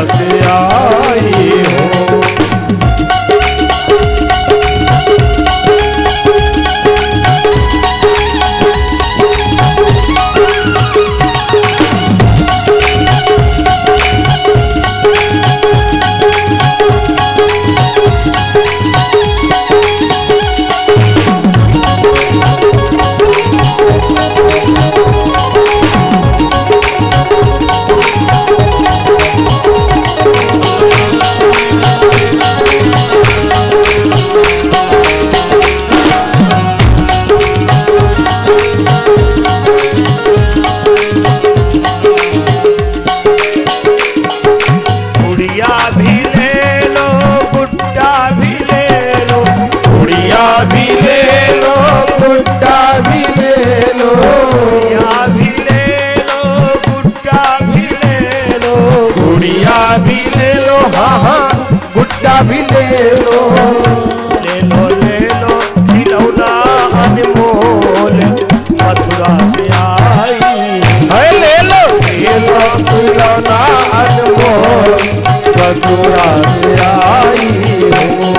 से आई हो। गुड्डा भी ले लो, ले लो ले लो खिलौना अनमोल मथुरा से आई है ले लो खिलौना अनमोल मथुरा से आई हो।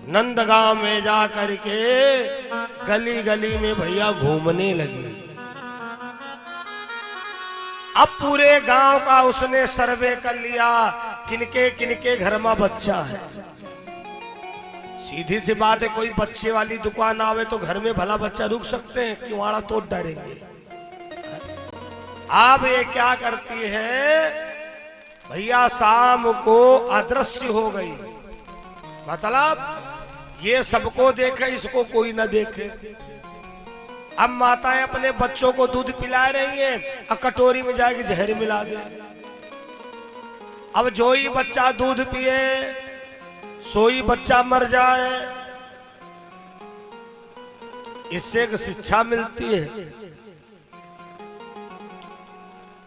नंदगांव में जा करके गली गली में भैया घूमने लगी। अब पूरे गांव का उसने सर्वे कर लिया, किनके घर में बच्चा है। सीधी सी बात है, कोई बच्चे वाली दुकान आवे तो घर में भला बच्चा रुक सकते हैं, किवाड़ा तोड़ डालेंगे। अब ये क्या करती है भैया, शाम को अदृश्य हो गई, मतलब ये सबको देखे इसको कोई ना देखे। अब माताएं अपने बच्चों को दूध पिला रही हैं, अब कटोरी में जाके जहर मिला दे। अब जो ही बच्चा दूध पिए सोई बच्चा मर जाए। इससे एक शिक्षा मिलती है।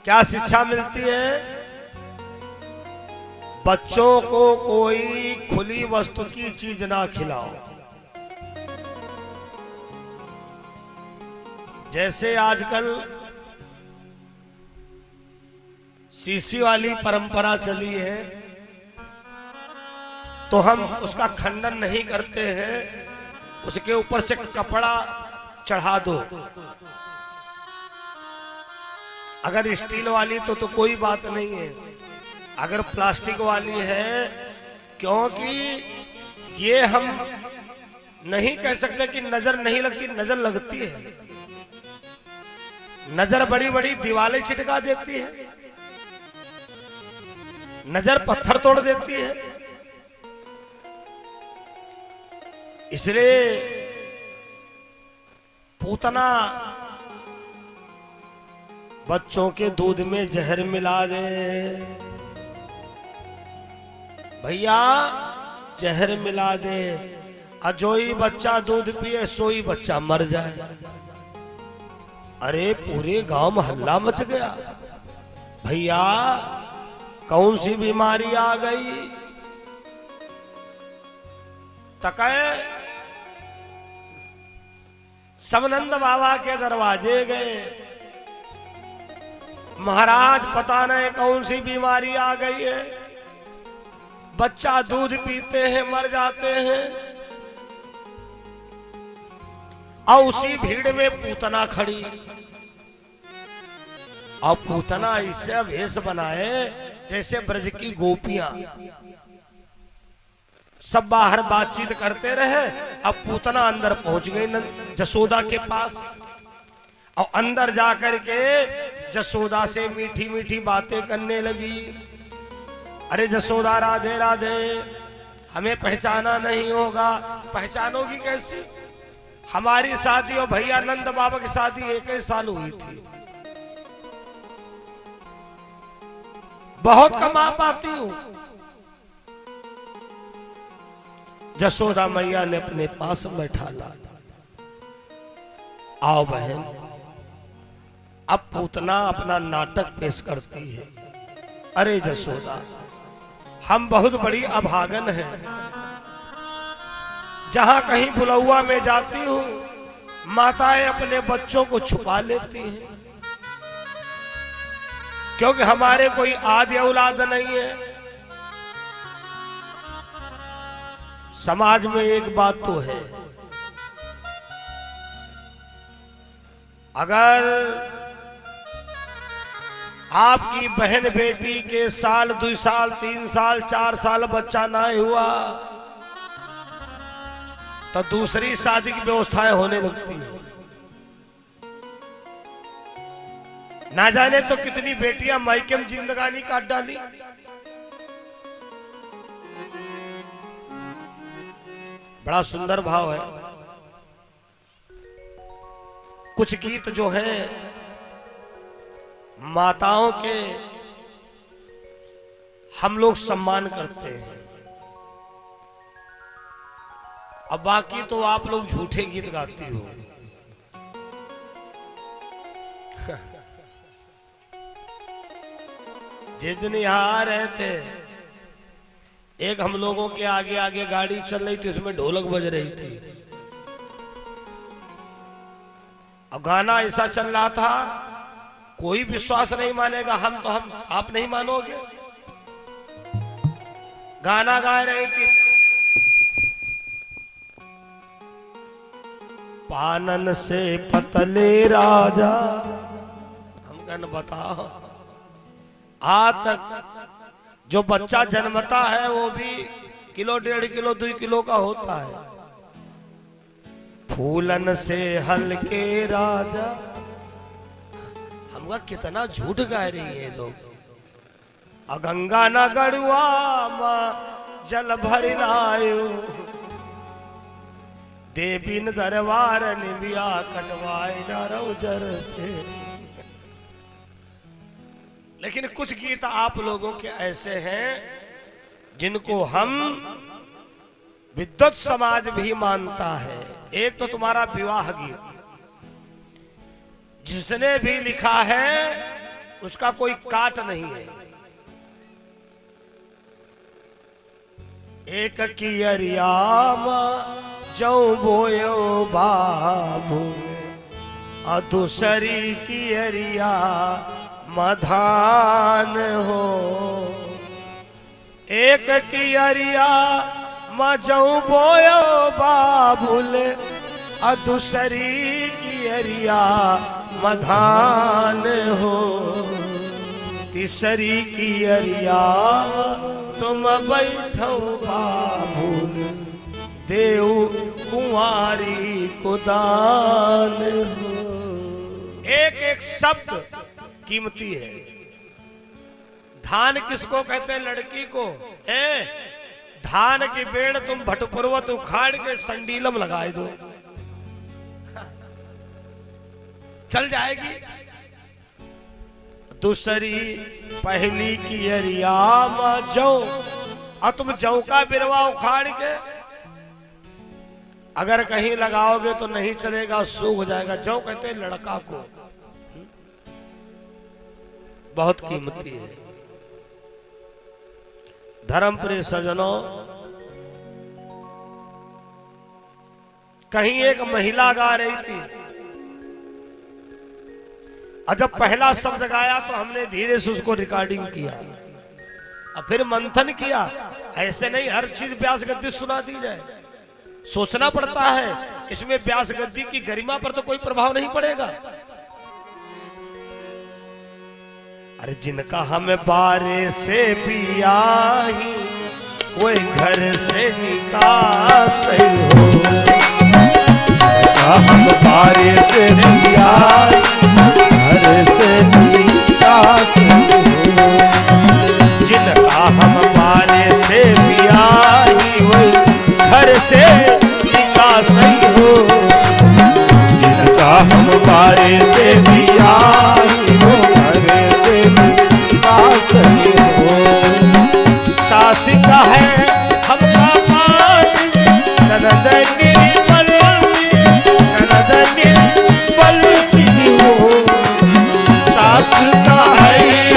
क्या शिक्षा मिलती है? बच्चों को कोई खुली वस्तु की चीज ना खिलाओ। जैसे आजकल शीशी वाली परंपरा चली है, तो हम उसका खंडन नहीं करते हैं, उसके ऊपर से कपड़ा चढ़ा दो। अगर स्टील वाली तो कोई बात नहीं है, अगर प्लास्टिक वाली है, क्योंकि ये हम नहीं कह सकते कि नजर नहीं लगती, नजर लगती है। नजर बड़ी बड़ी दीवारें छिटका देती है, नजर पत्थर तोड़ देती है। इसलिए पूतना बच्चों के दूध में जहर मिला दे भैया, जहर मिला दे, अजोई बच्चा दूध पिए सोई बच्चा मर जाए। अरे पूरे गांव में हल्ला मच गया, भैया कौन सी बीमारी आ गई। तकाए सब नंद बाबा के दरवाजे गए, महाराज पता नहीं कौन सी बीमारी आ गई है, बच्चा दूध पीते हैं मर जाते हैं। और उसी भीड़ में पूतना खड़ी, और पूतना इससे भेष बनाए जैसे ब्रज की गोपियां। सब बाहर बातचीत करते रहे। अब पूतना अंदर पहुंच गई जसोदा के पास, और अंदर जाकर के जसोदा से मीठी मीठी बातें करने लगी। अरे जसोदा राधे राधे, हमें पहचाना नहीं होगा। पहचानोगी कैसी? हमारी शादी और भैया नंद बाबा की शादी एक ही साल हुई थी। बहुत कम आ पाती हूं। जसोदा मैया ने अपने पास बैठा ला। आओ बहन, अब पूतना अपना नाटक पेश करती है। अरे जसोदा, हम बहुत बड़ी अभागन हैं। जहां कहीं बुलौआ में जाती हूं, माताएं अपने बच्चों को छुपा लेती हैं, क्योंकि हमारे कोई आदि औलाद नहीं है। समाज में एक बात तो है, अगर आपकी बहन बेटी के साल 2 साल 3 साल 4 साल बच्चा ना हुआ तो दूसरी शादी की व्यवस्थाएं होने लगती हैं। ना जाने तो कितनी बेटियां मायके में जिंदगानी काट डाली। बड़ा सुंदर भाव है। कुछ गीत जो हैं माताओं के हम लोग सम्मान करते हैं, अब बाकी तो आप लोग झूठे गीत गाती हो। जिस दिन यहां आ रहे थे, एक हम लोगों के आगे आगे गाड़ी चल रही थी, उसमें ढोलक बज रही थी। अब गाना ऐसा चल रहा था, कोई विश्वास नहीं मानेगा। हम आप नहीं मानोगे। गाना गा रही थी, पानन से पतले राजा। हम कहने बताओ, आज तक जो बच्चा जन्मता है वो भी किलो 1.5 किलो 2 किलो का होता है। फूलन से हल्के राजा। हमका कितना झूठ गा रही है लोग। अगंगा न गड़ुआ मां जल भर लायो, देवीन दरबार निबिया कटवाए जर से। लेकिन कुछ गीत आप लोगों के ऐसे हैं जिनको हम विद्वत समाज भी मानता है। एक तो तुम्हारा विवाह गीत, जिसने भी लिखा है उसका कोई काट नहीं है। एक कियरियाम जौ बोयो बाबू, दूसरी कियरिया मधान हो। एक कियरिया मजौ बोयो बाबुल, दूसरी कियरिया मधान हो। तीसरी कियरिया तुम बैठो बाबुल, देव कुंवारी को दान हो। एक एक शब्द कीमती है। धान किसको कहते हैं? लड़की को। धान की बेड़ तुम भटपुरवत उखाड़ के संडीलम लगाए दो, चल जाएगी। दूसरी पहली की अरियाम जौ, और तुम जौ का बिरवा उखाड़ के अगर कहीं लगाओगे तो नहीं चलेगा, सूख जाएगा। जौ कहते हैं लड़का को। बहुत कीमती है। धर्मप्रिय सज्जनों, कहीं एक महिला गा रही थी, और जब पहला शब्द गाया तो हमने धीरे से उसको रिकॉर्डिंग किया और फिर मंथन किया। ऐसे नहीं हर चीज व्यास गद्दी सुना दी जाए, सोचना पड़ता है। इसमें व्यास गद्दी की गरिमा पर तो कोई प्रभाव नहीं पड़ेगा। अरे जिनका हमें बारे से पिया ही, कोई घर से निकास हो। हम बारे से पिया घर से निकास हो। जिनका हम से भी आई हो, घर से भी सास ही हो। सास का है हमका पास, ननद निर्बल सी हो। सास का है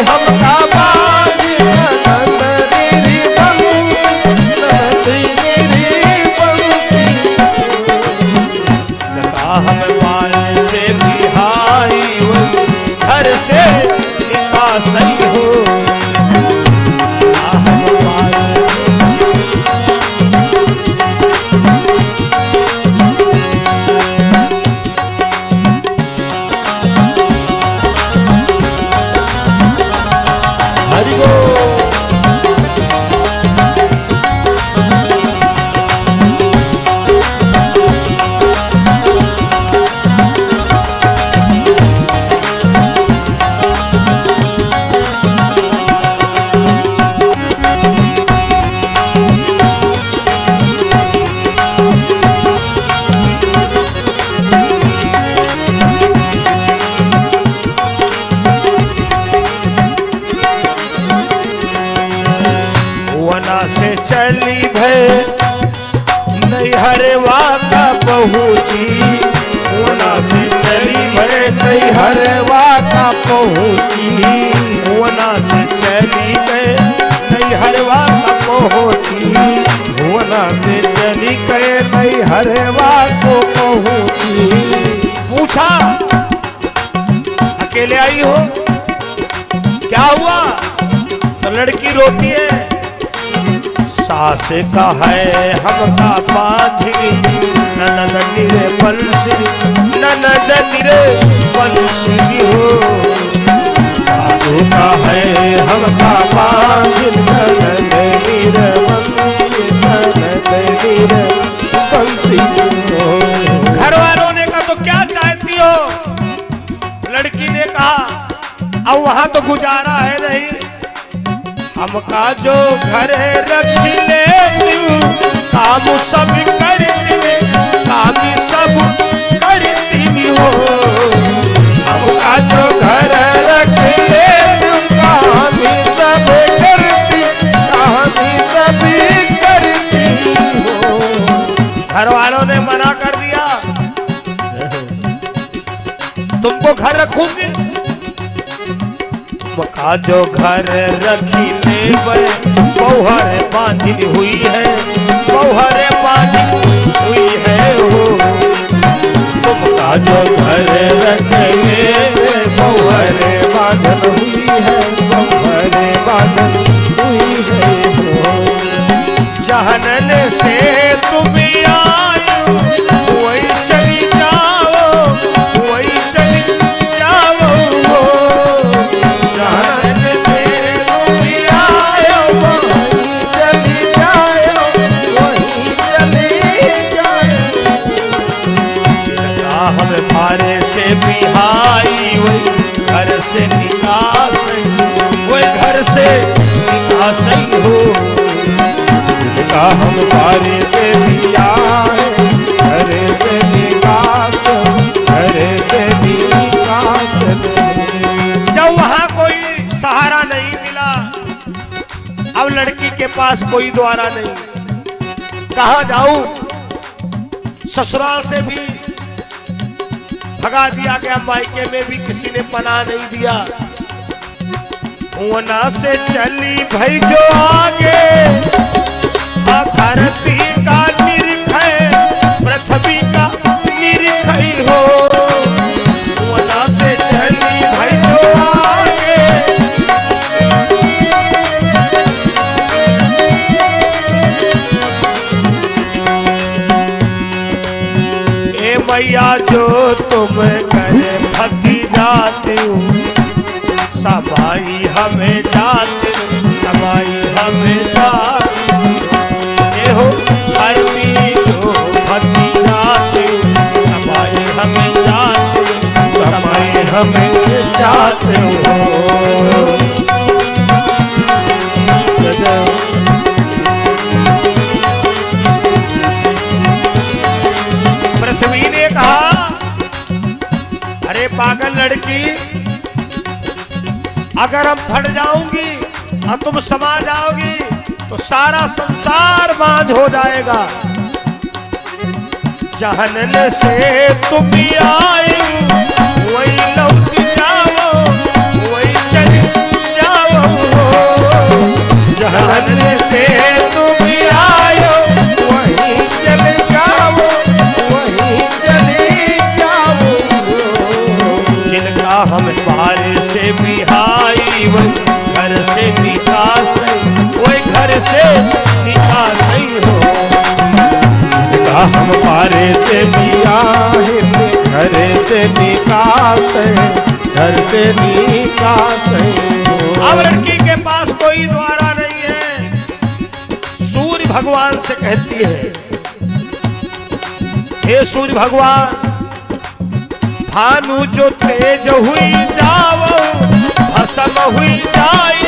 हमका पास, ननद निर्बल, ननद निर्बल सी लगा हम पाल से बिहाई हो, घर से निकास हो। लगा हम पाल हरि बोल। वना से चली भे नैहरवा का पहुँची, वना से चली भे हरवा का पहुँची, वना से चली गए नैहरवा का पहुँची। भुवना से चली गए नई हरवा को पहुँची। पूछा अकेले आई हो, क्या हुआ? तो लड़की रोती है, सास का है हमका पाझी, ननद निरे बंसी, ननद निरे बंसी हो। सास का है हमका पाझी, ननद नीर बंसी, ननद नीर बंसी हो। घर वालों ने कहा तो क्या चाहती हो? लड़की ने कहा अब वहां तो गुजारा है नहीं, हमका जो घर रख ले काम सब करती, काम सब करती हो। हमका जो घर रख ले काम सब करती, काम सब करती हो। घर वालों ने मना कर दिया, तुमको घर रखूंगी। का जो घर रखी ले बहुहर बांधी हुई है, बहुहर बांधी हुई है हो। तुमका जो घर रख ले बहुहर बांधन हुई है, बहुहर बांधन हुई है हो। जहनन से तुम आयो वही चली जाओ, वही चली जाओ हो। जहनन से तुम आयो वहीं चली जाओ, वहीं चली जाओ। लगा हम भारे से बिहाई वही घर से निकास, वही घर से निकास हो। का हम बारे से भी आए, घरे से निकास, घरे से निकास। जब वहां कोई सहारा नहीं मिला, अब लड़की के पास कोई द्वारा नहीं, कहां जाऊं? ससुराल से भी भगा दिया गया, मायके में भी किसी ने पनाह नहीं दिया। वना से चली भई जो आगे, धरती का निरखै, पृथ्वी का निरखै हो। वना से चली भई जो आगे, ए मैया जो तुम करे भक्ति जाती हो, समाई हमें जाती, समाई हमें जाती हो। धरती जो भक्ति जाती, समाई हमें जाती, समाई हमें जाते हो। पृथ्वी ने कहा अरे पागल लड़की, अगर हम फट जाऊंगी और तुम समा जाओगी तो सारा संसार बांझ हो जाएगा। जहनन से तुम आई वही लौट जाओ, वही चली जाओ। जहनन से तुम आयो वहीं चले जाओ, वहीं चले जाओ। जिनका हम द्वार से बिहाई वही घर से निकास, वही घर से निकास हो। हम पारे से बियाहे घर से निकास, घर से निकास। अब लड़की के पास कोई द्वारा नहीं है। सूर्य भगवान से कहती है, हे सूर्य भगवान, भानु जो तेज हुई जाओ, भस्म हुई जाई,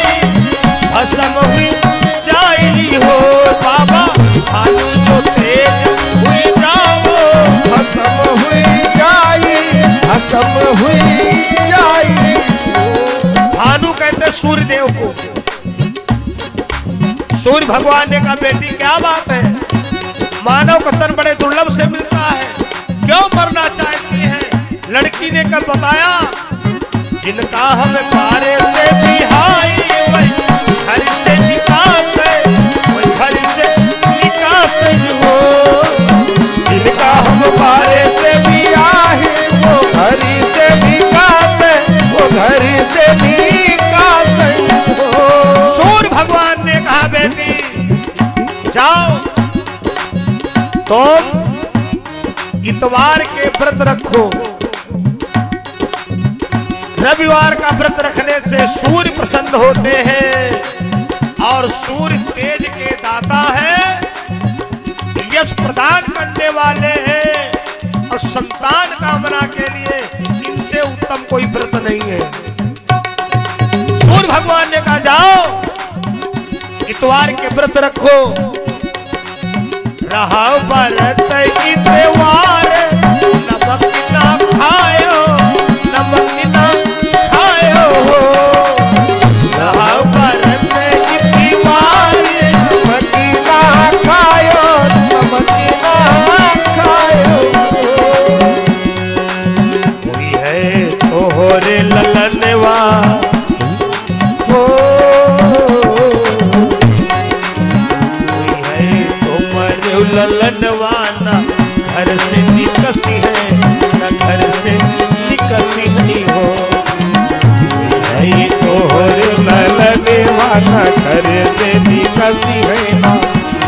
भस्म हुई जाई हो। बाबा भानु जो तेज हुई जाओ, खत्म हुई जाई, खत्म हुई जाई। भानु कहते सूर्य देव को। सूर्य भगवान ने कहा, बेटी क्या बात है, मानव का तन बड़े दुर्लभ से मिलता है, क्यों मरना चाहती है? लड़की ने कर बताया, जिनका हम पारे से बिहाई वही घर से निकास है, वही घर से निकास हो। जिनका हम पारे से बियाहे वो घर से निकास, वो घर से निकास। सूर्य भगवान ने कहा, बेटी जाओ, तुम इतवार के व्रत रखो। रविवार का व्रत रखने से सूर्य प्रसन्न होते हैं और सूर्य तेज के दाता है, यश प्रदान करने वाले हैं और संतान कामना के लिए इनसे उत्तम कोई व्रत नहीं है। सूर्य भगवान ने कहा, जाओ इतवार के व्रत रखो। रहा व्रत इतवार, नमक ना खायो, नमक ना खायो। रहा व्रत इतवार, नमक ना खायो, नमक ना खायो। कोई है तोहरे ललनवा हो, कोई है तुम्हारे ललनवाना, घर से निकसी है न घर से निकसी नहीं हो। नहीं तोहरे ललने वाला घर से निकसी है ना,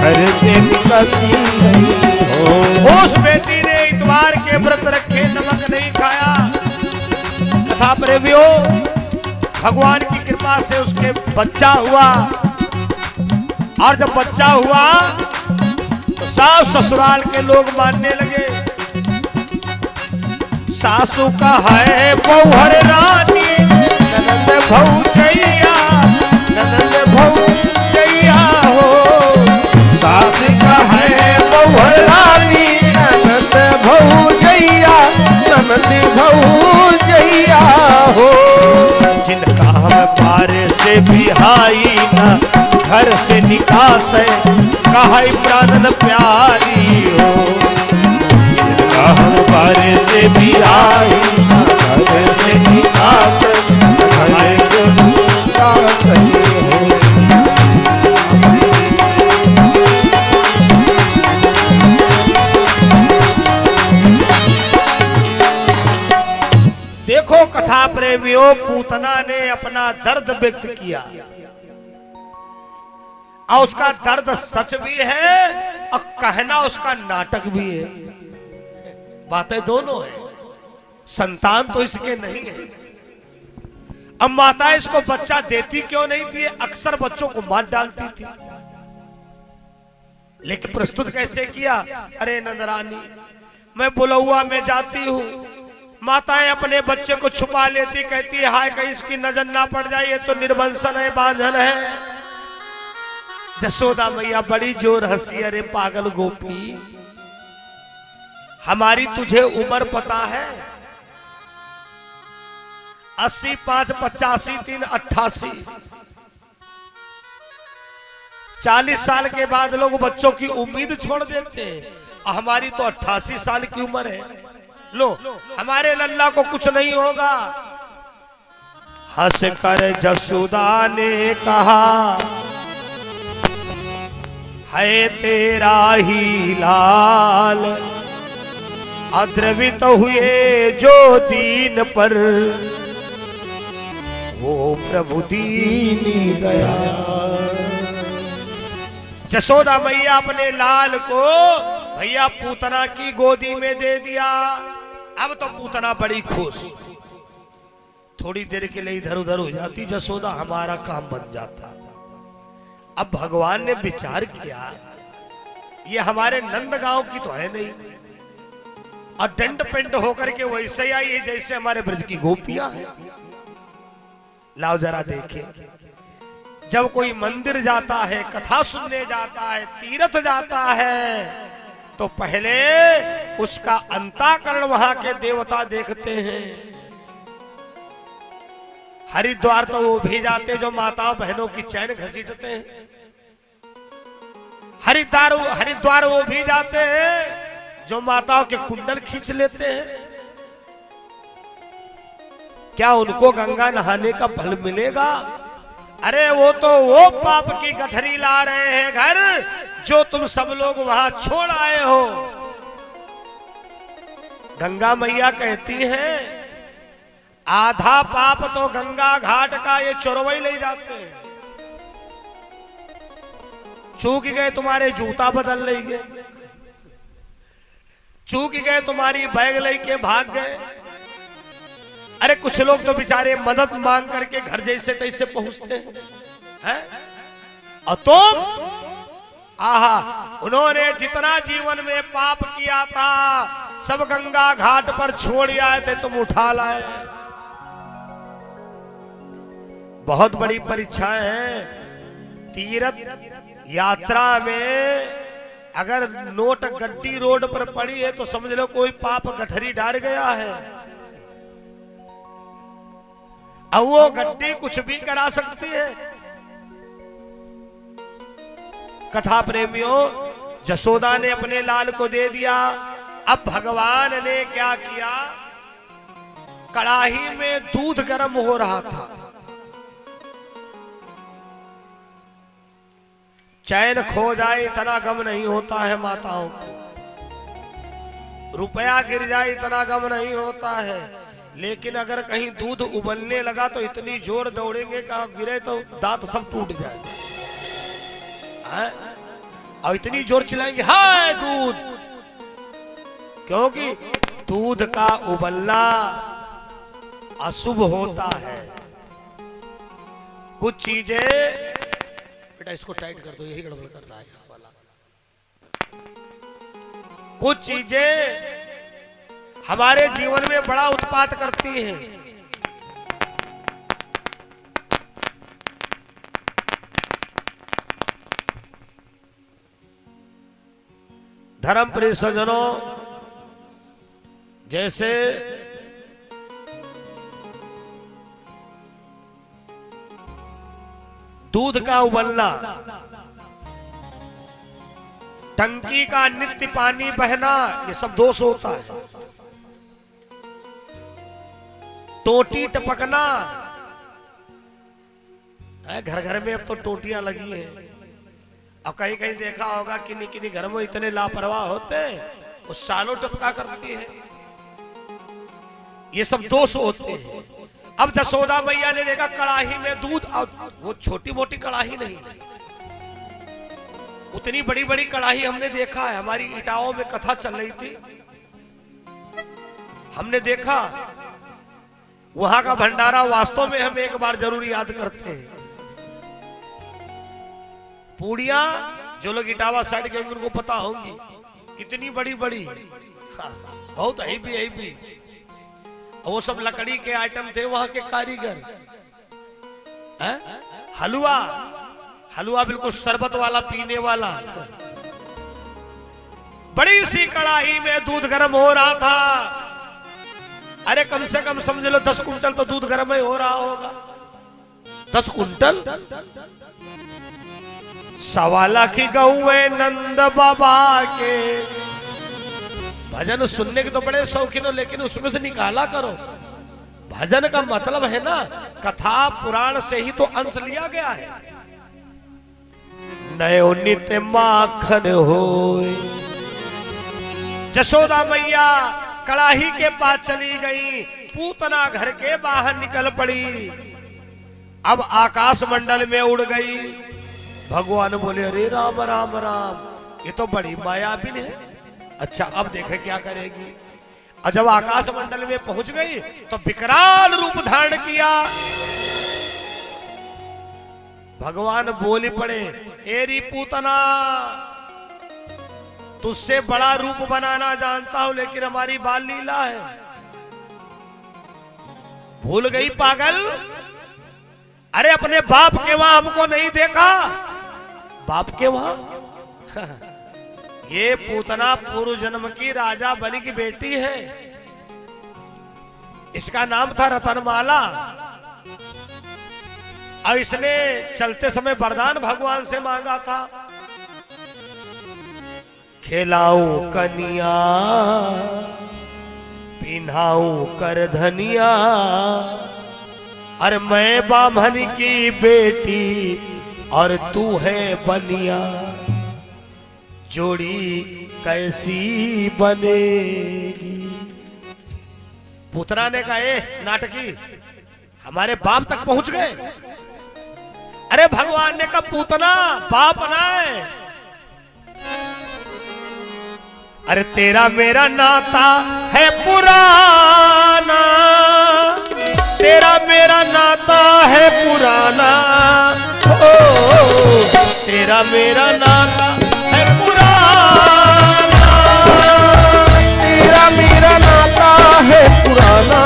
घर से निकसी नहीं हो। उस बेटी ने इतवार के व्रत रखे, नमक नहीं खाया। कथा प्रेमियों, भगवान की कृपा से उसके बच्चा हुआ और जब बच्चा हुआ तो सास ससुराल के लोग मानने लगे। सासू का है बहुहर रानी, ननद भौजैया, ननद भौजैया हो। सास का है बहुहर रानी, ननद भौजैया, ननद भौजैया हो। जिनका हम पारे से बिहाई ना घर से निकास है, कहा प्राणन प्यारी हो। जिनका हम पारे से बिहाई ना घर से निकास है, कहा निकास हो। देखो कथा प्रेमियों, पूतना ने अपना दर्द व्यक्त किया और उसका दर्द सच भी है और कहना उसका नाटक भी है। बातें दोनों है, संतान तो इसके नहीं है। अब माता इसको बच्चा देती क्यों नहीं थी? अक्सर बच्चों को मार डालती थी, लेकिन प्रस्तुत कैसे किया? अरे नंदरानी, मैं बुलौआ में जाती हूँ, माताएं अपने बच्चे को छुपा लेती, कहती है हाय कहीं इसकी नजर ना पड़ जाए, ये तो निर्वंशन है, बांझन है। जसोदा मैया बड़ी जोर हंसी, अरे पागल गोपी, हमारी तुझे उम्र पता है? 80 5 85 3 88 40 साल के बाद लोग बच्चों की उम्मीद छोड़ देते हैं। हमारी तो 88 साल की उम्र है, लो हमारे लल्ला को कुछ नहीं होगा। हंस कर जसोदा ने कहा है तेरा ही लाल, अद्रवित हुए जो दीन पर वो प्रभु दीनी दयाल। जसोदा मैया अपने लाल को भैया पूतना की गोदी में दे दिया। अब तो पूतना बड़ी खुश, थोड़ी देर के लिए इधर उधर हो जाती जसोदा, हमारा काम बन जाता। अब भगवान ने विचार किया ये हमारे नंदगांव की तो है नहीं, और डंड पेंट होकर के वैसे ही आई है जैसे हमारे ब्रज की गोपियां हैं। लाओ जरा देखें, जब कोई मंदिर जाता है, कथा सुनने जाता है, तीर्थ जाता है, तो पहले उसका अंताकरण वहां के देवता देखते हैं। हरिद्वार तो वो भी जाते जो माताओं बहनों की चैन घसीटते हैं। हरिद्वार वो भी जाते हैं जो माताओं के कुंडल खींच लेते हैं। क्या उनको गंगा नहाने का फल मिलेगा? अरे वो तो वो पाप की गठरी ला रहे हैं घर, जो तुम सब लोग वहां छोड़ आए हो। गंगा मैया कहती हैं आधा पाप तो गंगा घाट का ये चोरवई ले जाते हैं। चूक गए तुम्हारे जूता बदल ले गए, चूक गए तुम्हारी बैग लेके भाग गए। अरे कुछ लोग तो बेचारे मदद मांग करके घर जैसे तैसे पहुंचते हैं, और तुम आहा, उन्होंने जितना जीवन में पाप किया था सब गंगा घाट पर छोड़ आए थे, तुम उठा लाए। बहुत बड़ी परीक्षाएं हैं। तीर्थ यात्रा में अगर नोट गड्डी रोड पर पड़ी है तो समझ लो कोई पाप गठरी डाल गया है। अब वो गड्डी कुछ भी करा सकती है। कथा प्रेमियों, जसोदा ने अपने लाल को दे दिया। अब भगवान ने क्या किया, कड़ाही में दूध गर्म हो रहा था, चैन खो जाए इतना गम नहीं होता है माताओं को, रुपया गिर जाए इतना गम नहीं होता है, लेकिन अगर कहीं दूध उबलने लगा तो इतनी जोर दौड़ेंगे कि गिरे तो दांत सब टूट जाए, और इतनी जोर चिल्लाएंगे हाय दूध, क्योंकि दूध का उबलना अशुभ होता है। कुछ चीजें, बेटा इसको टाइट कर दो, यही गड़बड़ कर रहा है वाला। कुछ चीजें हमारे जीवन में बड़ा उत्पात करती हैं। धर्म प्रिय सज्जनों, जैसे दूध का उबलना, टंकी का नित्य पानी बहना, ये सब दोष होता है। टोटी टपकना, घर घर में अब तो टोटियां लगी हैं। अब कहीं कहीं देखा होगा किन्हीं किन्हीं घर में इतने लापरवाह होते हैं वो सालों टपका करती है। ये सब दोष होते हैं। अब जसोदा मैया ने देखा कड़ाही में दूध, और वो छोटी मोटी कड़ाही नहीं, उतनी बड़ी बड़ी कड़ाही हमने देखा है। हमारी इटाओं में कथा चल रही थी, हमने देखा वहां का भंडारा वास्तव में हम एक बार जरूर याद करते हैं। पूड़ियां, जो लोग इटावा साइड के उनको पता होंगी, इतनी बड़ी बड़ी, बहुत है भी। वो सब लकड़ी के आइटम थे वहां के कारीगर। हलवा बिल्कुल शरबत वाला, पीने वाला। बड़ी सी कड़ाही में दूध गर्म हो रहा था। अरे कम से कम समझ लो 10 कुंटल तो दूध गर्म ही हो रहा होगा। 10 कुंटल। 1.25 लाख की गौएं नंद बाबा के। भजन सुनने के तो बड़े शौकीन हो, लेकिन उसमें से निकाला करो। भजन का मतलब है ना, कथा पुराण से ही तो अंश लिया गया है। नयो नित्य माखन होए। जशोदा मैया कड़ाही के पास चली गई, पूतना घर के बाहर निकल पड़ी। अब आकाश मंडल में उड़ गई। भगवान बोले अरे राम राम राम, ये तो बड़ी मायाविन है। अच्छा अब देखे क्या करेगी। और जब आकाश मंडल में पहुंच गई तो विकराल रूप धारण किया। भगवान बोली पड़े, एरी पूतना, तुझसे बड़ा रूप बनाना जानता हूं, लेकिन हमारी बाल लीला है। भूल गई पागल। अरे अपने बाप के वहां हमको नहीं देखा। बाप के वहां ये पूतना पूर्व जन्म की राजा बलि की बेटी है। इसका नाम था रतनमाला। और इसने चलते समय वरदान भगवान से मांगा था, खिलाऊं कनिया, पिन्हाऊं कर धनिया, और मैं बामन की बेटी और तू है बनिया, जोड़ी कैसी बनेगी। पुतना ने कहा, ए नाटकी, हमारे बाप तक पहुंच गए। अरे भगवान ने कहा, पूतना बाप ना है। अरे तेरा मेरा नाता है पुराना, तेरा मेरा नाता है पुराना, ओ तेरा मेरा नाता है पुराना, तेरा मेरा नाता है पुराना।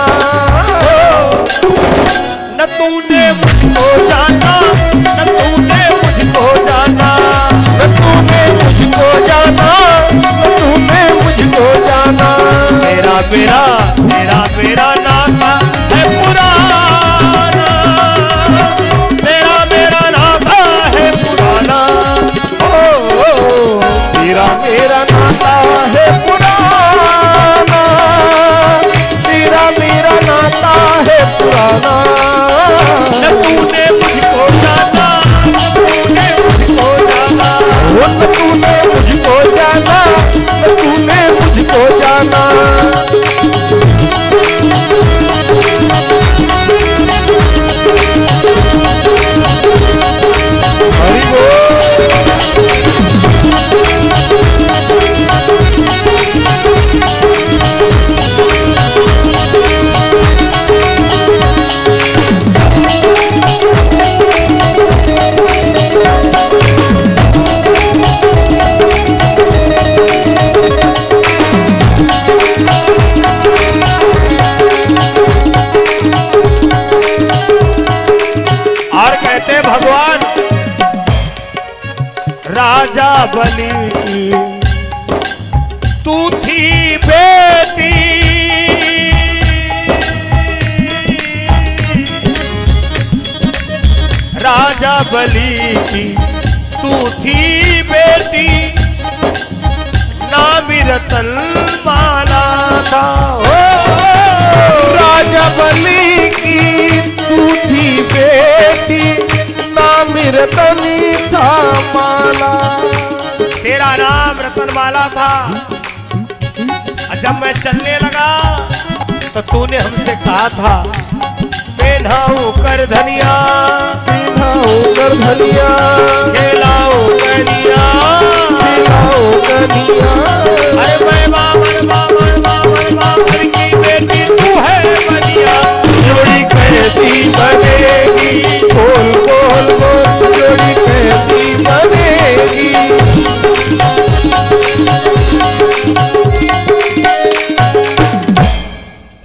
न तूने मुझको जाना, न तूने मुझको जाना, न तूने मुझको जाना, न तूने मुझको जाना। तेरा मेरा नाता है पुराना, तेरा मेरा नाता है पुराना, तेरा मेरा नाता है पुराना, तेरा मेरा नाता है पुराना। न तूने मुझको जाना, न तूने मुझको जाना, न तूने मुझको जाना, न तूने मुझको जाना। हरि और कहते भगवान, राजा बलि की तू थी बेटी, राजा बलि की तू थी बेटी, नाम रतनमाला था। राजा बलि की तू थी बेटी, नाम रतनी था माला। तेरा नाम रतनमाला था। और जब मैं चलने लगा तो तूने हमसे कहा था, पहनाऊं कर धनिया, पिन्हाऊं कर धनिया, खेलाऊं कनिया, पिन्हाऊं कनिया। अरे मैं बामन की बेटी, तू है बनिया, जोड़ी कैसी बनेगी, बोल बोल बोल, जोड़ी कैसी बनेगी।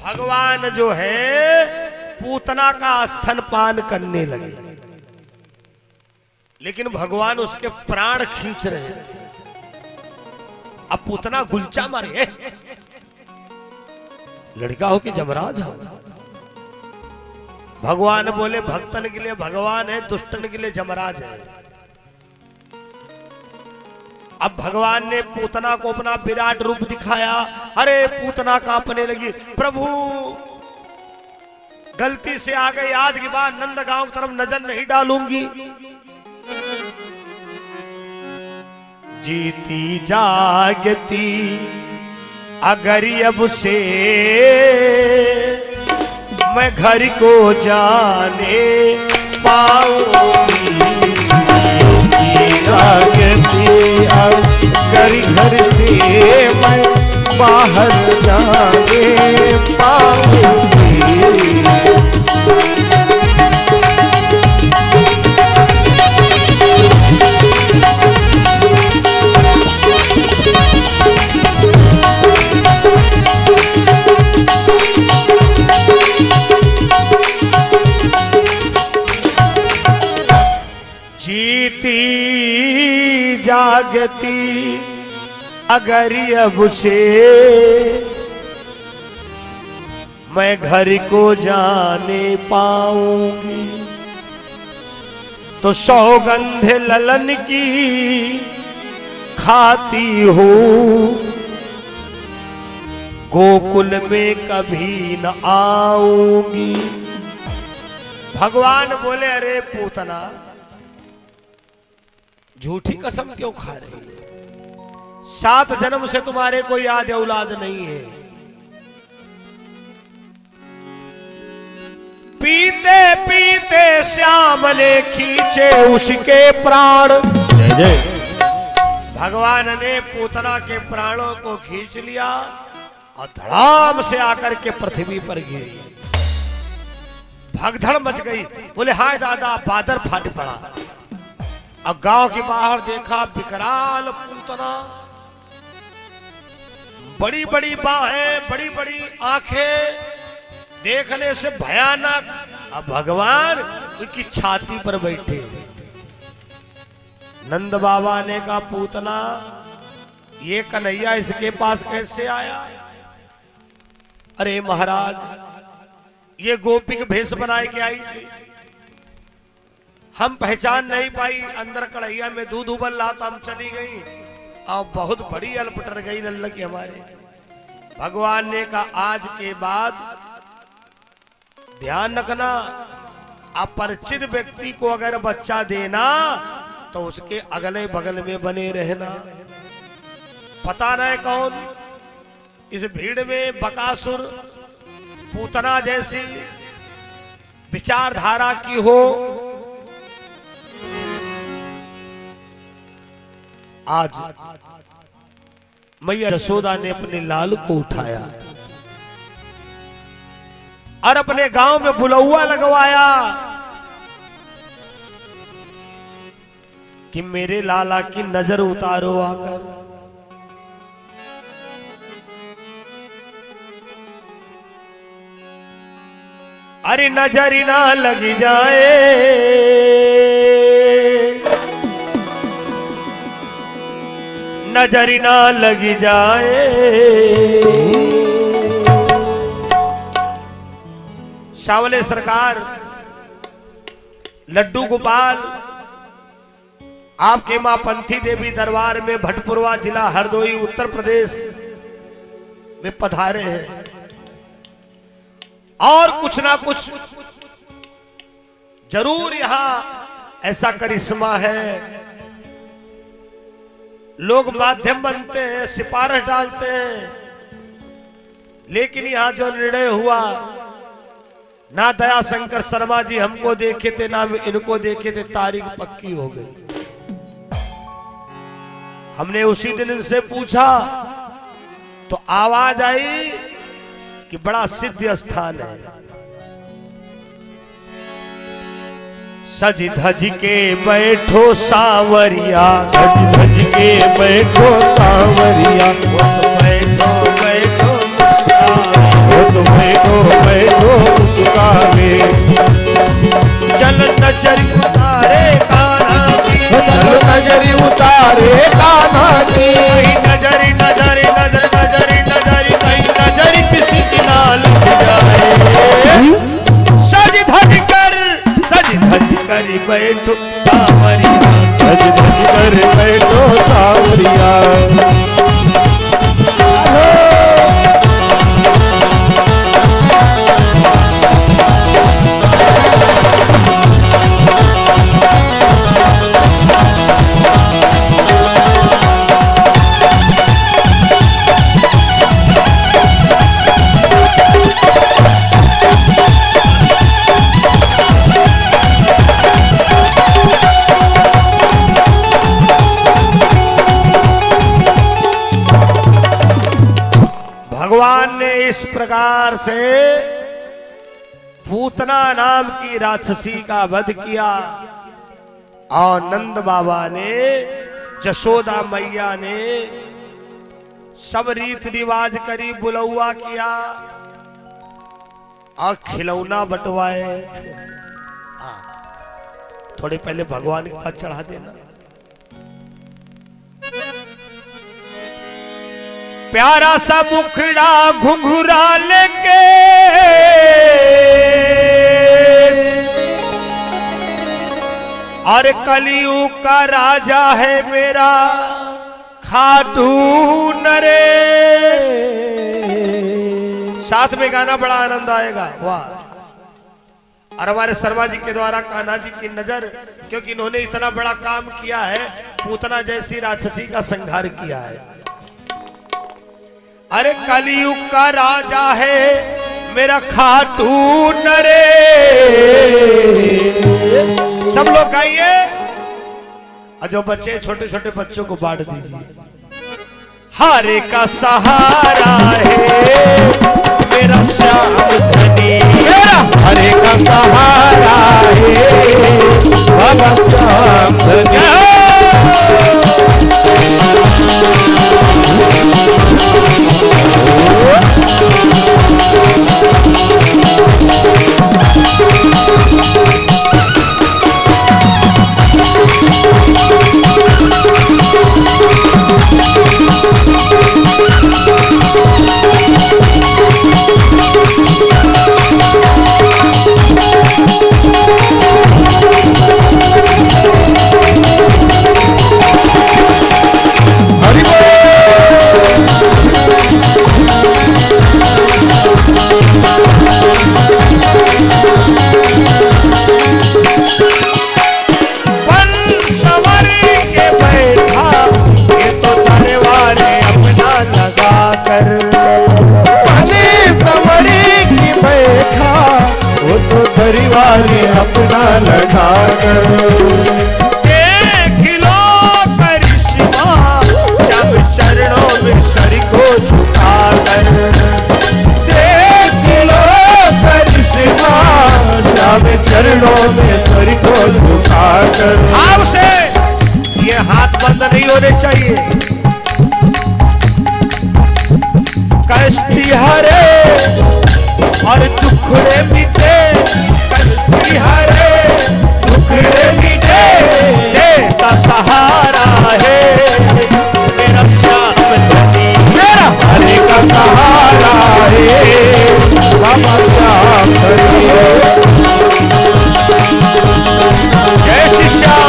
भगवान जो है पूतना का स्तनपान करने लगे, लेकिन भगवान उसके प्राण खींच रहे थे। अब पूतना गुलचा मारे, लड़का हो कि जमराज हो। भगवान बोले भक्तन के लिए भगवान है, दुष्टन के लिए जमराज है। अब भगवान ने पूतना को अपना विराट रूप दिखाया। अरे पूतना कांपने लगी, प्रभु गलती से आ गई, आज के बाद नंदगांव की तरफ नजर नहीं डालूंगी। जीती जागती अगर अब से मैं घर को जाने पाऊंगी। जागती अगर घर से मैं बाहर जाने पाऊंगी। जीती जागती अगर अब से मैं घर को जाने पाऊंगी तो सौगंध ललन की खाती हूँ, गोकुल में कभी न आऊंगी। भगवान बोले अरे पूतना झूठी कसम क्यों खा रही है? 7 जन्म से तुम्हारे कोई आद औलाद नहीं है। पीते पीते श्याम ने खींचे उसके प्राण। जय जय। भगवान ने पूतना के प्राणों को खींच लिया और धड़ाम से आकर के पृथ्वी पर गिरी। भगदड़ मच गई। बोले हाय दादा, बादर फाट पड़ा। अब गांव के बाहर देखा विकराल पूतना, बड़ी बड़ी बाहें, बड़ी बड़ी आंखें, देखने से भयानक। अब भगवान उनकी छाती पर बैठे। नंद बाबा ने कहा पूतना ये कन्हैया इसके पास कैसे आया? अरे महाराज ये गोपी के भेष बनाए के आई थी, हम पहचान नहीं पाई। अंदर कढ़ैया में दूध उबल रहा था, हम चली गई और बहुत बड़ी अलपटर गई लल्ला की हमारे। भगवान ने कहा आज के बाद ध्यान रखना, अपरिचित व्यक्ति को अगर बच्चा देना तो उसके अगले बगल में बने रहना। पता नहीं कौन इस भीड़ में बकासुर पूतना जैसी विचारधारा की हो। आज मैया यशोदा ने अपने लाल को उठाया और अपने गांव में बुलौआ लगवाया कि मेरे लाला की नजर उतारो आकर। अरे नजर ना लगी जाए, नजर ना लगी जाए। सावले सरकार, लड्डू गोपाल आपके मां पंथी देवी दरबार में भटपुरवा जिला हरदोई उत्तर प्रदेश में पधारे हैं और कुछ ना कुछ जरूर यहां ऐसा करिश्मा है। लोग माध्यम बनते हैं, सिफारिश डालते हैं, लेकिन यहां जो निर्णय हुआ, ना दया शंकर शर्मा जी हमको देखे थे ना इनको देखे थे, तारीख पक्की हो गई। हमने उसी दिन इनसे पूछा तो आवाज आई कि बड़ा सिद्ध स्थान है। सज धज के बैठो सावरिया, सज धज के बैठो सावरिया, बैठो बैठो मुस्कावे, बैठो बैठो मुस्कावे। चल नजर उतारे कान्हा की, चल नजर उतारे कान्हा की। नजरी नजरी नजर नजरी नजरी कहीं नजरी किसी की ना बैठो सावरिया, सज धज कर बैठो सावरिया। भगवान ने इस प्रकार से पूतना नाम की राक्षसी का वध किया और नंद बाबा ने, जशोदा मैया ने सब रीत रिवाज करी, बुलौआ किया और खिलौना बंटवाए। थोड़े पहले भगवान के पास चढ़ा देना। प्यारा सा मुखड़ा घुंघरा लेके और कलियुग का राजा है मेरा खाटू नरेश। साथ में गाना बड़ा आनंद आएगा। वाह। और हमारे शर्मा जी के द्वारा कान्हा जी की नजर, क्योंकि इन्होंने इतना बड़ा काम किया है, पूतना जैसी राक्षसी का संहार किया है। अरे कलियुग का राजा है मेरा खाटू नरेश। सब लोग गाइए और जो बच्चे, छोटे छोटे बच्चों को बांट दीजिए। हारे का सहारा है मेरा श्याम धनी, मेरा हरे का सहारा है बाबा श्याम धनी। परिवार अपना लगा कर देख लो करिश्मा, श्याम चरणों में सर को झुका कर। देख लो करिश्मा, श्याम चरणों में सर को झुका कर। आपसे ये हाथ बंद नहीं होने चाहिए। कष्ट हरे और दुखड़े मिटे, कष्ट हरे दुखड़े मिटे, देता सहारा है मेरा श्याम धनी, मेरा हरे का सहारा है बाबा श्याम धनी। जय श्री श्याम।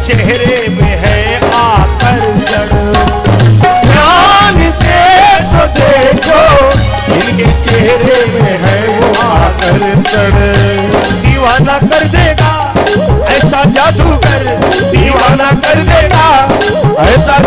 चेहरे में है आकर्षण, ध्यान से तो देखो इनके चेहरे में है वो आकर्षण। दीवाना कर देगा ऐसा जादूगर, दीवाना कर देगा ऐसा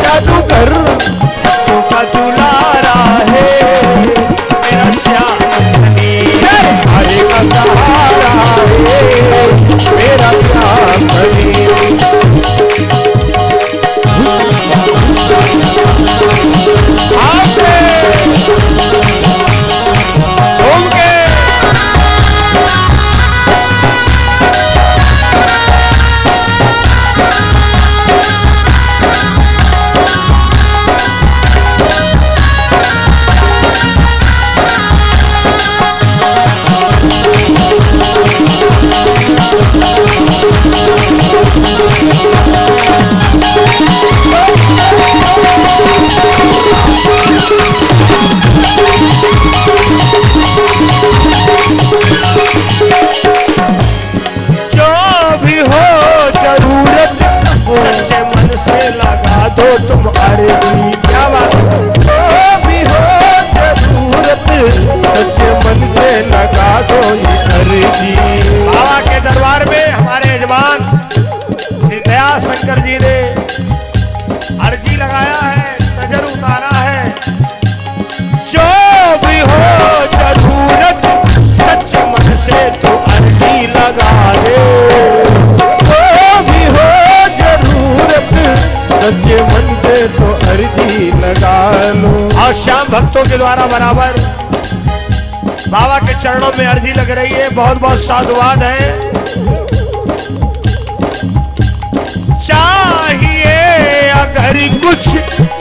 तुम अर्जी। क्या बात है? जो भी हो जरूरत सच्चे मन से लगा दो ये अर्जी। बाबा के दरबार में हमारे यजमान श्री दया शंकर जी ने अर्जी लगाया है, नजर उतारा है। जो भी हो जरूरत सच्चे मन से तो अर्जी लगा दे। जो भी हो जरूरत सच्चे मन से तो अर्जी लगा लो। और श्याम भक्तों के द्वारा बराबर बाबा के चरणों में अर्जी लग रही है। बहुत बहुत साधुवाद है। चाहिए अगर कुछ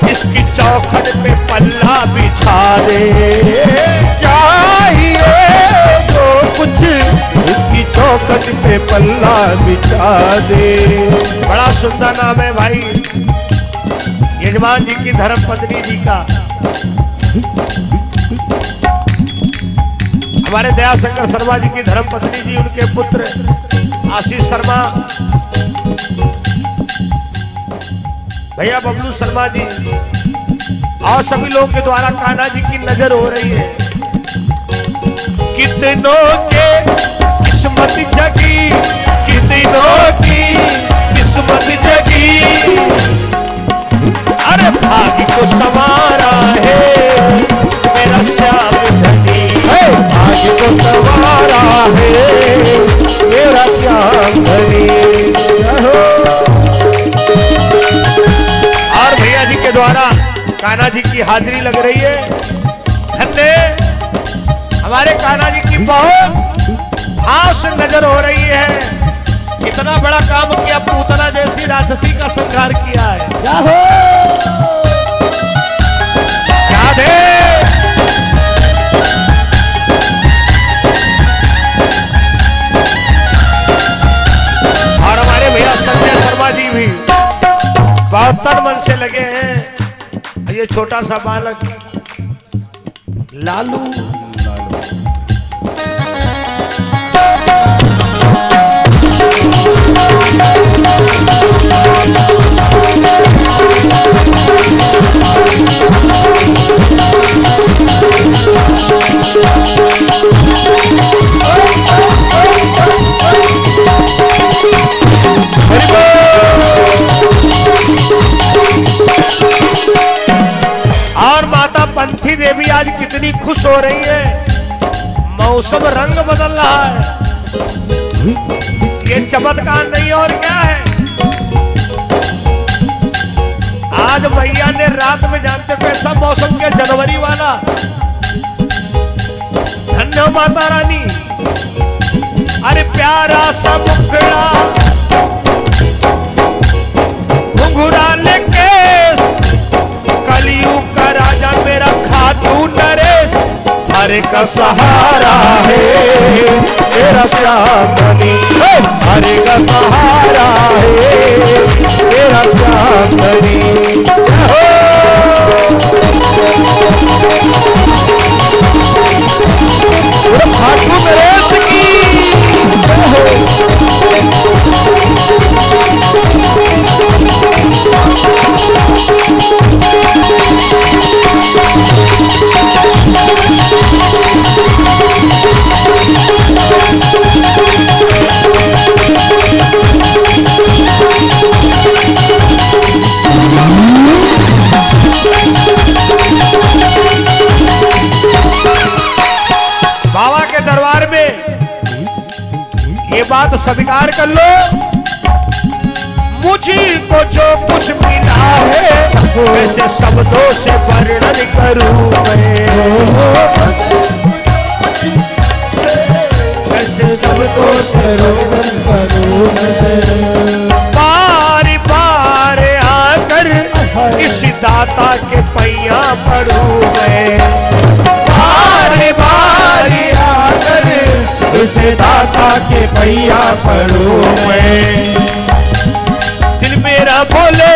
इसकी चौखट पे पल्ला बिछा दे। चाहिए जो कुछ इसकी चौखट पे पल्ला बिछा दे। बड़ा सुंदर नाम है भाई यजमान जी की धर्म पत्नी जी का। हमारे दया शंकर शर्मा जी की धर्म पत्नी जी, उनके पुत्र आशीष शर्मा, भैया बबलू शर्मा जी और सभी लोगों के द्वारा कान्हा जी की नजर हो रही है। कितनों के किस्मत जगी, कितनों की किस्मत जगी। अरे भाग्य को संवारा है मेरा श्याम धनी। भाग्य को संवारा है मेरा श्याम धनी। और भैया जी के द्वारा कान्हा जी की हाजिरी लग रही है। धन्य हमारे कान्हा जी की बहुत खास नजर हो रही है। कितना बड़ा काम किया, पूतना जैसी राक्षसी का संहार किया है। याद है? और हमारे भैया संजय शर्मा जी भी बहुत तन मन से लगे हैं। ये छोटा सा बालक लालू और माता पंथी देवी आज कितनी खुश हो रही है। मौसम रंग बदल रहा है। ये चमत्कार नहीं और क्या है। आज भैया ने रात में जानते कैसा मौसम के जनवरी वाला। धन्य हो माता रानी। अरे प्यारा सा मुखड़ा घुंघराले केस, कलियुग का राजा मेरा खाटू नरेश। हरे का सहारा है मेरा श्याम धनी। हरे का सहारा है मेरा श्याम धनी। खाटू नरेश की बाबा के दरबार में ये बात स्वीकार कर लो। मुझी को जो कुछ मिला है वैसे शब्दों से वर्णन करूं मैं। वैसे शब्दों से वर्णन करूं मैं। बार बार आकर इस दाता के पैया पड़ूं मैं। बार बार आकर उस दाता के पैया पड़ूं मैं। दिल मेरा बोले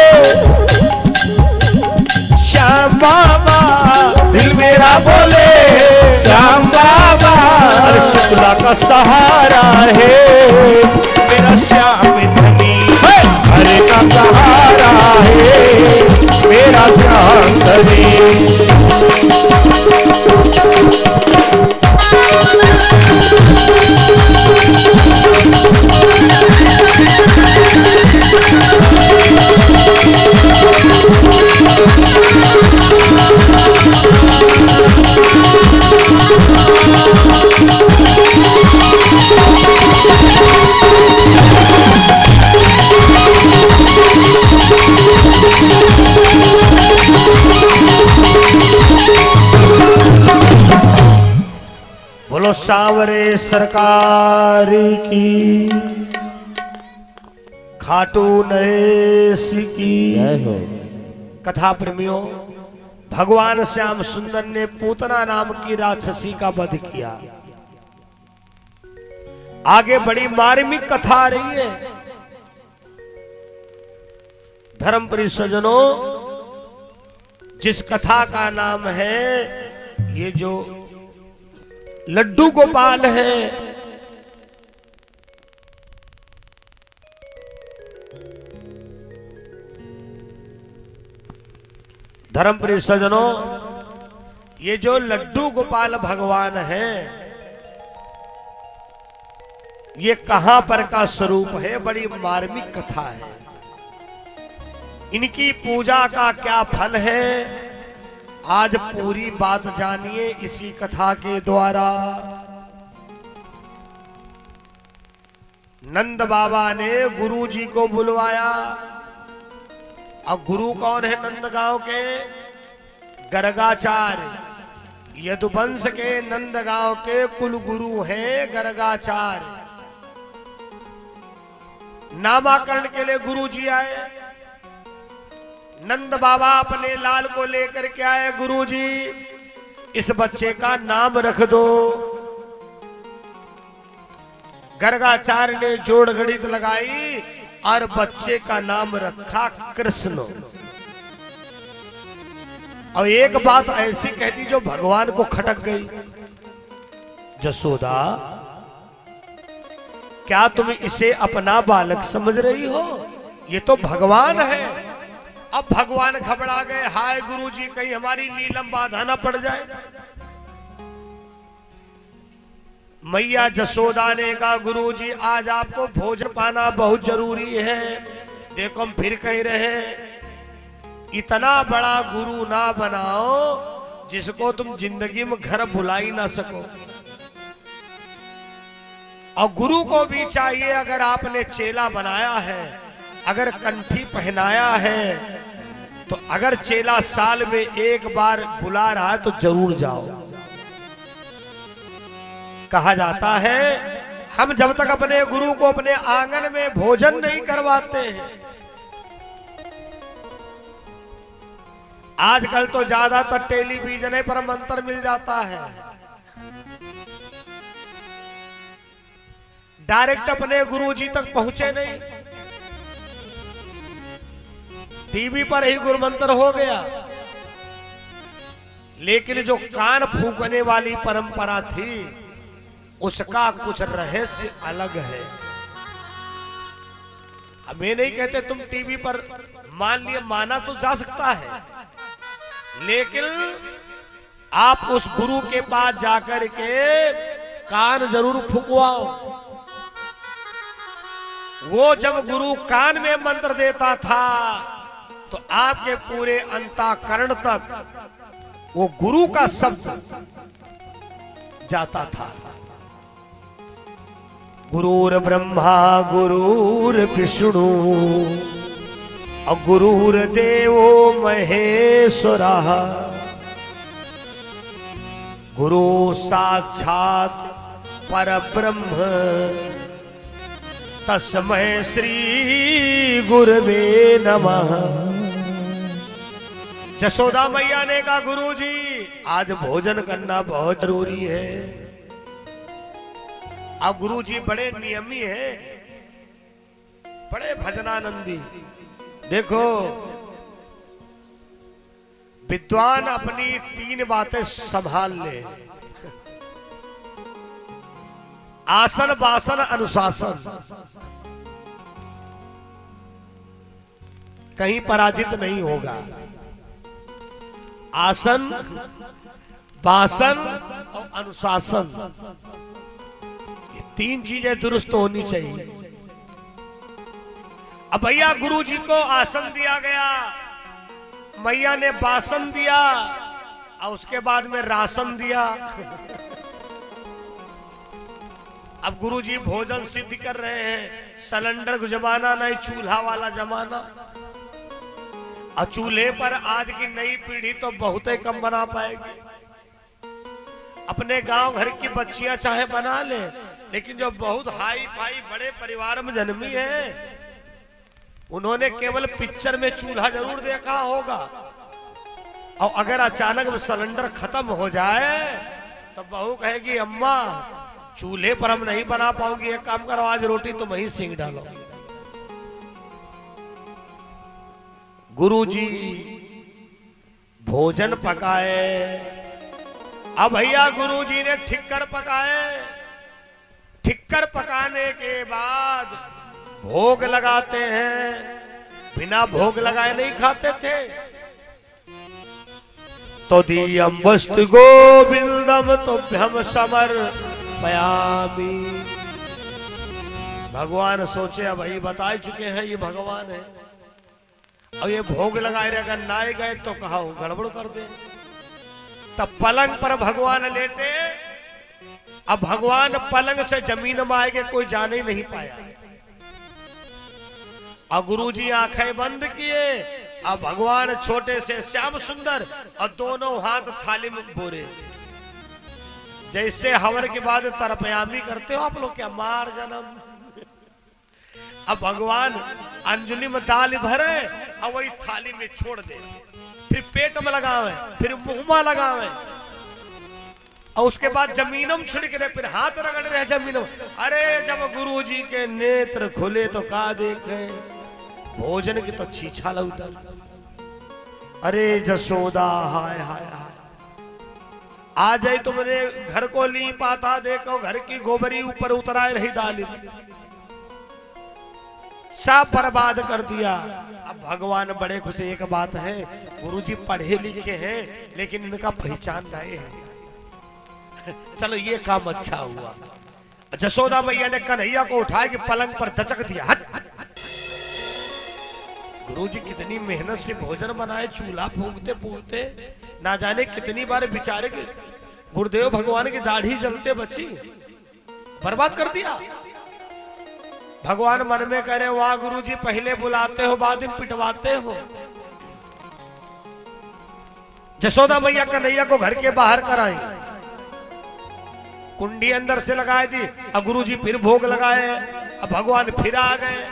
श्याम बाबा, दिल मेरा बोले श्याम बाबा। शुक्ला का सहारा है मेरा श्याम धनी। हरे का सहारा है बोलो सांवरे सरकार की, खाटू नरेश की जय हो। कथा प्रेमियों, भगवान श्याम सुंदर ने पूतना नाम की राक्षसी का वध किया। आगे बड़ी मार्मिक कथा आ रही है। धर्मप्रिय सज्जनों, जिस कथा का नाम है ये जो लड्डू गोपाल है, धर्मप्रिय सज्जनों, ये जो लड्डू गोपाल भगवान हैं, ये कहां पर का स्वरूप है, बड़ी मार्मिक कथा है। इनकी पूजा का क्या फल है, आज पूरी बात जानिए इसी कथा के द्वारा। नंद बाबा ने गुरु जी को बुलवाया। अब गुरु कौन है नंद गांव के? गर्गाचार्य। यदुवंश के नंद गांव के कुल गुरु हैं गर्गाचार्य। नामाकरण के लिए गुरु जी आए। नंद बाबा अपने लाल को लेकर के आए। गुरु जी, इस बच्चे का नाम रख दो। गर्गाचार्य ने जोड़ गणित लगाई और बच्चे का नाम रखा कृष्ण। और एक बात ऐसी कह दी जो भगवान को खटक गई। जसोदा, क्या तुम इसे अपना बालक समझ रही हो? ये तो भगवान है। अब भगवान घबरा गए, हाय गुरुजी, कहीं हमारी नीलम बाधा ना पड़ जाए। मैया जसोदा ने कहा, गुरुजी आज आपको भोजन पाना बहुत जरूरी है। देखो हम फिर कह रहे, इतना बड़ा गुरु ना बनाओ जिसको तुम जिंदगी में घर भुला ही ना सको। और गुरु को भी चाहिए, अगर आपने चेला बनाया है, अगर कंठी पहनाया है, तो अगर चेला साल में एक बार बुला रहा है तो जरूर जाओ। कहा जाता है, हम जब तक अपने गुरु को अपने आंगन में भोजन नहीं करवाते हैं। आजकल तो ज्यादातर टेलीविजन पर मंत्र मिल जाता है, डायरेक्ट अपने गुरुजी तक पहुंचे नहीं। टीवी पर ही गुरु मंत्र हो गया। लेकिन जो कान फूकने वाली परंपरा थी, उसका कुछ रहस्य अलग है। हम ये नहीं कहते तुम टीवी पर मान लिए, माना तो जा सकता है, लेकिन आप उस गुरु के पास जाकर के कान जरूर फूकवाओ। वो जब गुरु कान में मंत्र देता था तो आपके पूरे अंतःकरण तक वो गुरु का शब्द जाता था। गुरुर ब्रह्मा गुरुर विष्णु और गुरुर देवो महेश्वरा, गुरु साक्षात परब्रह्म तस्मै श्री गुरवे नमः। जसोदा मैया ने कहा, गुरुजी आज भोजन करना बहुत जरूरी है। अब गुरुजी बड़े नियमी हैं, बड़े भजनानंदी। देखो, विद्वान अपनी 3 बातें संभाल ले, आसन वासन अनुशासन, कहीं पराजित नहीं होगा। आसन, वासन और अनुशासन, ये 3 चीजें दुरुस्त होनी चाहिए। अब भैया गुरु जी को आसन दिया गया, मैया ने वासन दिया और उसके बाद में राशन दिया। अब गुरु जी भोजन सिद्ध कर रहे हैं। सिलेंडर का जमाना नहीं, चूल्हा वाला जमाना। और चूल्हे पर आज की नई पीढ़ी तो बहुत ही कम बना पाएगी। अपने गांव घर की बच्चियां चाहे बना ले, लेकिन जो बहुत हाई फाई बड़े परिवार में जन्मी है, उन्होंने केवल पिक्चर में चूल्हा जरूर देखा होगा। और अगर अचानक में सिलेंडर खत्म हो जाए तो बहू कहेगी, अम्मा चूल्हे पर हम नहीं बना पाऊंगी, एक काम करो आज रोटी तुम ही सींग डालो। गुरुजी भोजन पकाए। अब भैया गुरुजी ने ठिक्कर पकाए। ठिक्कर पकाने के बाद भोग लगाते हैं। बिना भोग लगाए नहीं खाते थे। तो दियम वस्तु गोविंदम तुभ्यम समर्पयामि। भगवान सोचे, अब भाई बता चुके हैं ये भगवान है, अब ये भोग लगाए अगर ना गए तो कहा गड़बड़ कर दे। तब पलंग पर भगवान लेटे। अब भगवान पलंग से जमीन में आए के कोई जान ही नहीं पाया। और गुरुजी आंखें बंद किए। अब भगवान छोटे से श्याम सुंदर और दोनों हाथ थाली में बोरे, जैसे हवन के बाद तरपयामी करते हो आप लोग, क्या मार जन्म। अब भगवान अंजलि में दाल भरे और वही थाली में छोड़ दे, फिर पेट में लगावे, फिर मुंह में लगावे, और उसके बाद जमीनम छिड़क रहे, फिर हाथ रगड़ रहे जमीनम। अरे जब गुरुजी के नेत्र खुले तो का देखे, भोजन की तो छीछा लौटा। अरे जसोदा हाय हाय हाय, आ जाए तुमने घर को ली पाता, देखो घर की गोबरी ऊपर उतराए रही दाली, सब बर्बाद कर दिया। अब भगवान बड़े खुश। एक बात है, गुरुजी पढ़े लिखे हैं लेकिन इनका पहचान नहीं है। चलो ये काम अच्छा हुआ। जसोदा मैया ने कन्हैया को उठाया कि पलंग पर दचक दिया। हट। गुरुजी कितनी मेहनत से भोजन बनाए, चूल्हा फूंकते फूंकते ना जाने कितनी बार बेचारे के गुरुदेव भगवान की दाढ़ी जलते बची, बर्बाद कर दिया। भगवान मन में कह रहे, वाह गुरुजी, पहले बुलाते हो बाद में पिटवाते हो। जसोदा मैया कन्हैया को घर के बाहर कराई, कुंडी अंदर से लगाई दी। अब गुरुजी फिर भोग लगाए। अब भगवान फिर आ गए।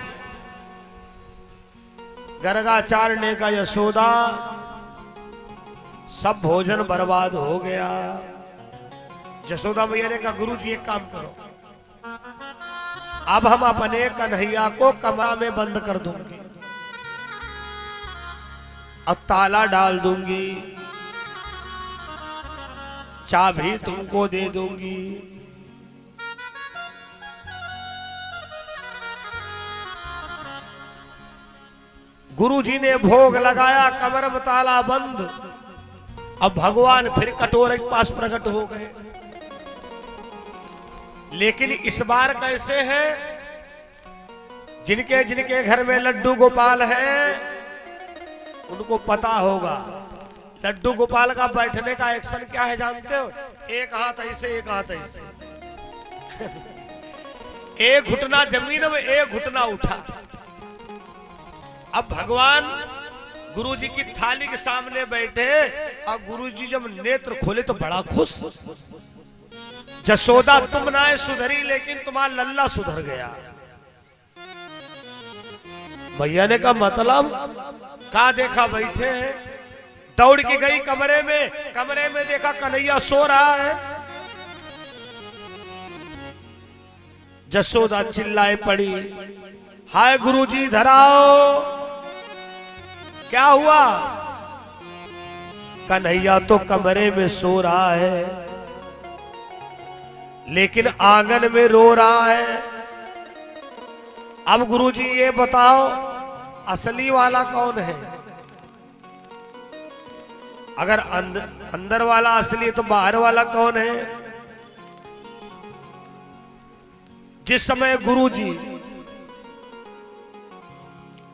गर्गाचारने का यशोदा, सब भोजन बर्बाद हो गया। जसोदा मैया ने कहा, गुरुजी एक काम करो, अब हम अपने कन्हैया को कमरा में बंद कर दूंगी और ताला डाल दूंगी, चाबी तुमको दे दूंगी। गुरुजी ने भोग लगाया, कमर में ताला बंद। अब भगवान फिर कटोरे के पास प्रकट हो गए। लेकिन इस बार कैसे है, जिनके जिनके घर में लड्डू गोपाल हैं उनको पता होगा। लड्डू गोपाल का बैठने का एक्शन क्या है जानते हो? एक हाथ ऐसे, एक हाथ ऐसे। एक घुटना जमीन में, एक घुटना उठा। अब भगवान गुरुजी की थाली के सामने बैठे और गुरुजी जब नेत्र खोले तो बड़ा खुश। जसोदा तुम ना सुधरी, लेकिन तुम्हारा लल्ला सुधर गया। भैया ने कहा मतलब? कहा देखा बैठे हैं। दौड़ के गई कमरे में देखा कन्हैया सो रहा है। जसोदा चिल्लाए पड़ी, हाय गुरुजी धराओ। क्या हुआ? कन्हैया तो कमरे में सो रहा है लेकिन आंगन में रो रहा है। अब गुरुजी ये बताओ असली वाला कौन है? अगर अंदर वाला असली है तो बाहर वाला कौन है? जिस समय गुरुजी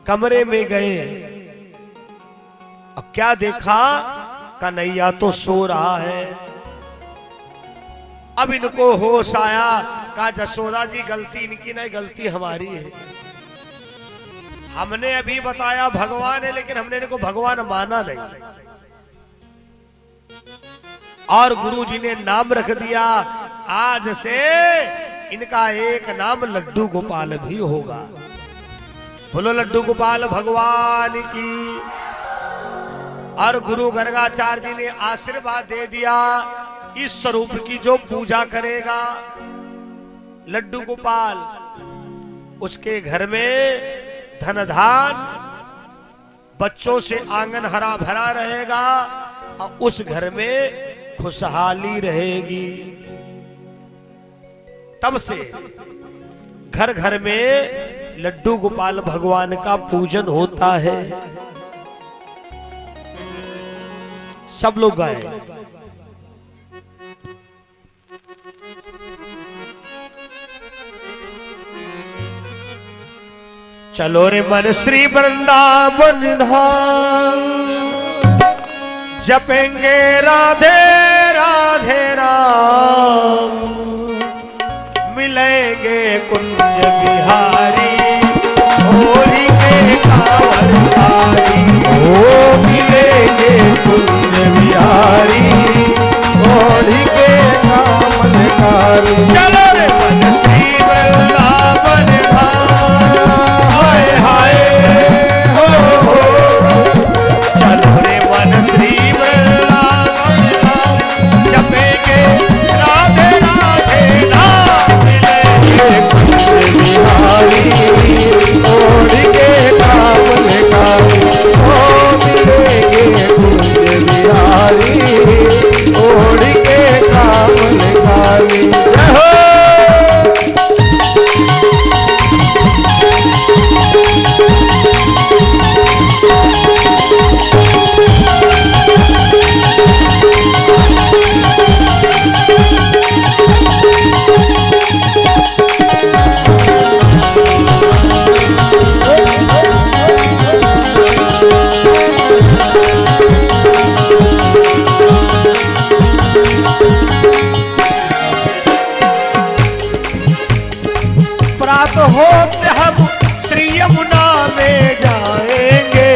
कमरे में गए, अब क्या देखा? कन्हैया तो सो रहा है। अब इनको होश आया, कहा जसोदा जी गलती इनकी नहीं, गलती हमारी है। हमने अभी बताया भगवान है, लेकिन हमने इनको भगवान माना नहीं। और गुरुजी ने नाम रख दिया, आज से इनका एक नाम लड्डू गोपाल भी होगा। बोलो लड्डू गोपाल भगवान की। और गुरु गर्गाचार्य जी ने आशीर्वाद दे दिया, इस स्वरूप की जो पूजा करेगा लड्डू गोपाल, उसके घर में धन धान, बच्चों से आंगन हरा भरा रहेगा और उस घर में खुशहाली रहेगी। तब से घर घर में लड्डू गोपाल भगवान का पूजन होता है। सब लोग गाए। चलो रे मन श्री वृंदावन धाम, जपेंगे राधे राधे राम, मिलेंगे कुंज बिहारी, होली के कांवरधारी। ओ मिलेंगे कुंज बिहारी, होली के कांवरधारी। चलो रे मन श्री वृंदावन धाम, हाय हाय हो हो। चलो रे मन श्री वृंदावन धाम, जपेंगे राधे राधे राम, मिलेंगे कुंज बिहारी, होली के कांवरधारी। ओ मिलेंगे कुंज बिहारी, होली के कांवरधारी। प्रात होते हम श्री यमुना में जाएंगे,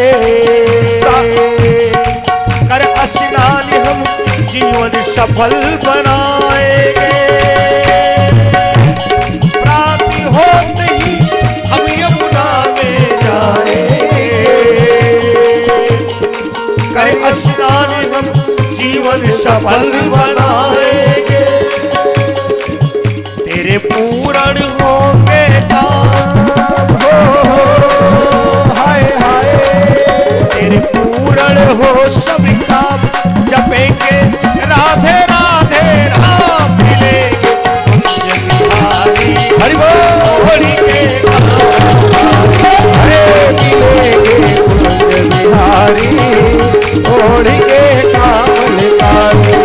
कर स्नान हम जीवन सफल बनाएंगे। प्रात होते ही हम यमुना में जाएंगे, कर स्नान हम जीवन सफल बनाएंगे। तेरे पूर्ण होंगे काम हो, हाय हाय। तेरे पूर्ण हो सब काम, जपेंगे राधे राधे राम, मिलेंगे कुंज बिहारी। हरि बोल। होली के कांवरधारी, मिलेंगे कुंज बिहारी, होली के कांवरधारी।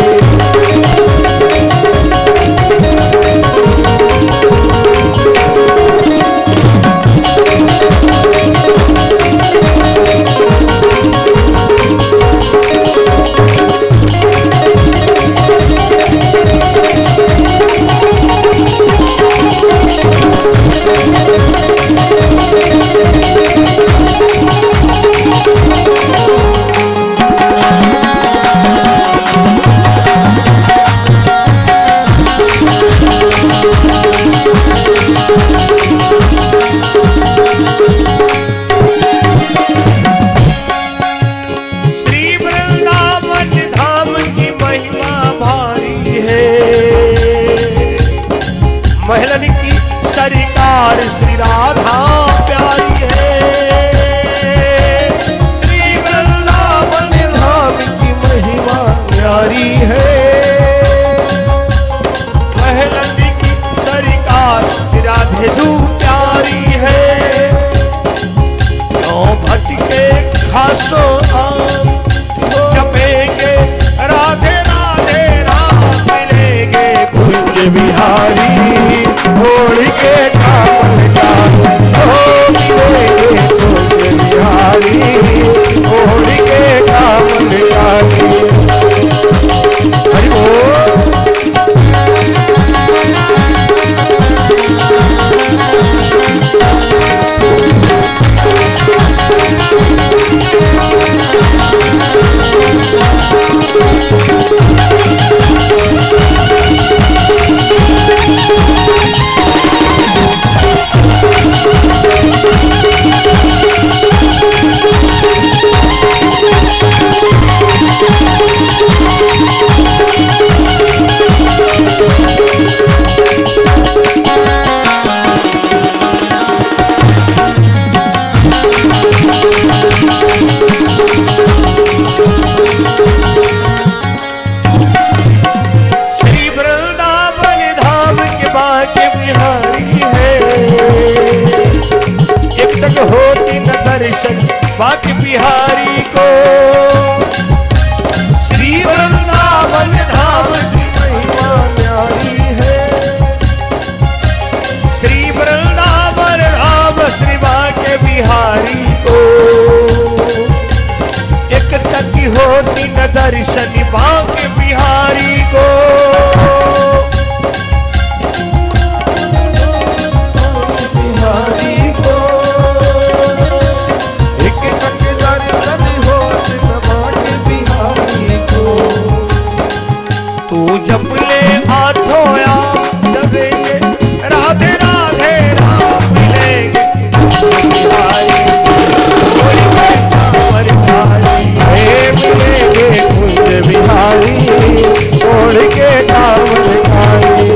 महलन की सरकार श्री राधा प्यारी है। श्री वृंदावन धाम की महिमा प्यारी है। महलन की सरकार श्री राधे जू प्यारी है। क्यों भटके खासो आम, जपेंगे बिहारी छोड़ के कामन काली, ओ मिलेंगे कुंज बिहारी छोड़ के कामन काली। हरि बोल। बाकी बिहारी को श्री वृंदावन धाम की महिमा न्यारी है। श्री वृंदावन धाम श्री बाके बिहारी को एक तक होती न दर्शन बाके बिहारी को। बिहारी को तू जब ले हाथों जबेंगे राधे राधे राम मिलेंगे मिलेंगे कुंज बिहारी छोड़ के कामन काली।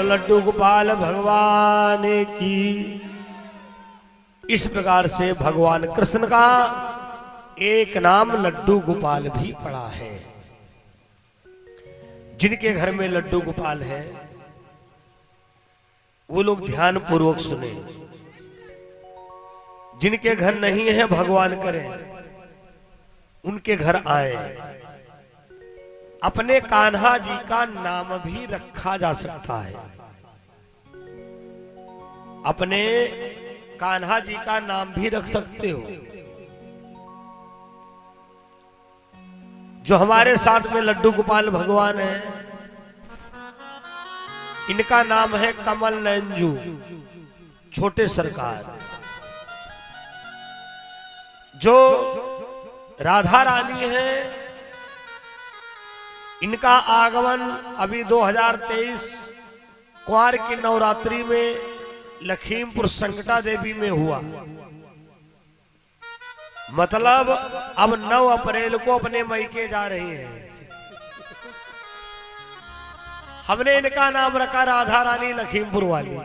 लड्डू गोपाल भगवान की। इस प्रकार से भगवान कृष्ण का एक नाम लड्डू गोपाल भी पड़ा है। जिनके घर में लड्डू गोपाल है वो लोग ध्यान पूर्वक सुने। जिनके घर नहीं है भगवान करे उनके घर आए। अपने कान्हा जी का नाम भी रखा जा सकता है। अपने कान्हा जी का नाम भी रख सकते हो। जो हमारे साथ में लड्डू गोपाल भगवान है इनका नाम है कमल नंजू छोटे सरकार। जो राधा रानी है इनका आगमन अभी 2023 कुंवार की नवरात्रि में लखीमपुर संकटा देवी में हुआ। मतलब अब 9 अप्रैल को अपने मायके जा रही हैं। हमने इनका नाम रखा राधा रानी लखीमपुर वाली।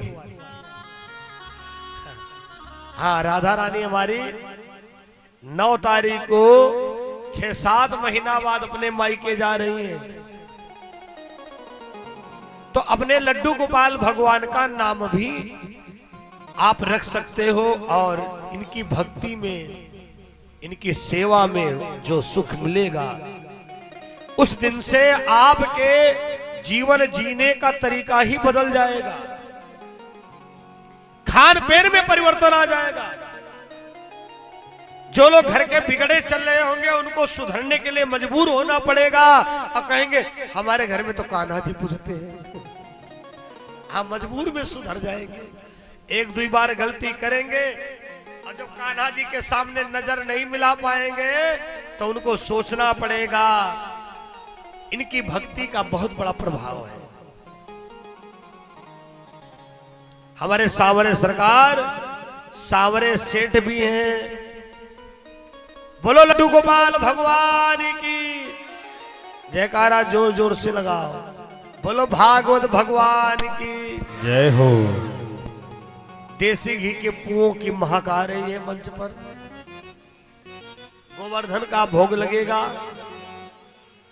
हाँ, राधा रानी हमारी 9 तारीख को 6-7 महीना बाद अपने मायके जा रही हैं। तो अपने लड्डू गोपाल भगवान का नाम भी आप रख सकते हो। और इनकी भक्ति में इनकी सेवा में जो सुख मिलेगा उस दिन से आपके जीवन जीने का तरीका ही बदल जाएगा। खान पीन में परिवर्तन आ जाएगा। जो लोग घर के बिगड़े चल रहे होंगे उनको सुधरने के लिए मजबूर होना पड़ेगा और कहेंगे हमारे घर में तो कान्हा जी पूजते हैं। हम मजबूर में सुधर जाएंगे। 1-2 बार गलती करेंगे और जब कान्हा जी के सामने नजर नहीं मिला पाएंगे तो उनको सोचना पड़ेगा इनकी भक्ति का बहुत बड़ा प्रभाव है। हमारे सांवरे सरकार सांवरे सेठ भी हैं, बोलो लड्डू गोपाल भगवान की जयकारा जोर जोर से लगाओ। बोलो भागवत भगवान की जय हो। देसी घी के पुओं की महक आ रही है मंच पर। गोवर्धन का भोग लगेगा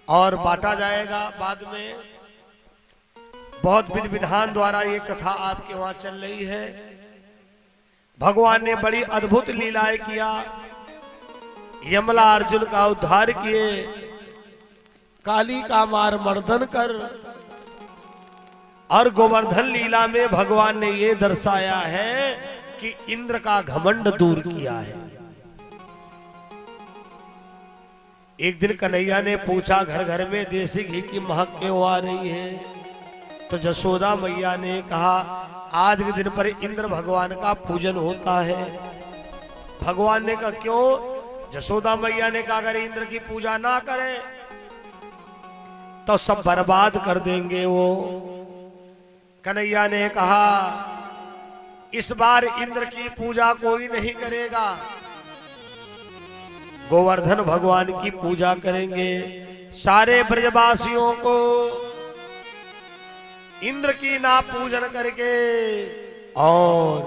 और बांटा जाएगा बाद में। बहुत विधि विधान द्वारा ये कथा आपके वहां चल रही है। भगवान ने बड़ी अद्भुत लीलाएं किया। यमला अर्जुन का उद्धार किए, काली का मार मर्दन कर। और गोवर्धन लीला में भगवान ने ये दर्शाया है कि इंद्र का घमंड दूर किया है। एक दिन कन्हैया ने पूछा घर घर में देसी घी की महक क्यों आ रही है? तो जसोदा मैया ने कहा आज के दिन पर इंद्र भगवान का पूजन होता है। भगवान ने कहा क्यों? जसोदा मैया ने कहा अगर इंद्र की पूजा ना करें तो सब बर्बाद कर देंगे वो। कन्हैया ने कहा इस बार इंद्र की पूजा कोई नहीं करेगा, गोवर्धन भगवान की पूजा करेंगे। सारे ब्रजवासियों को इंद्र की ना पूजन करके और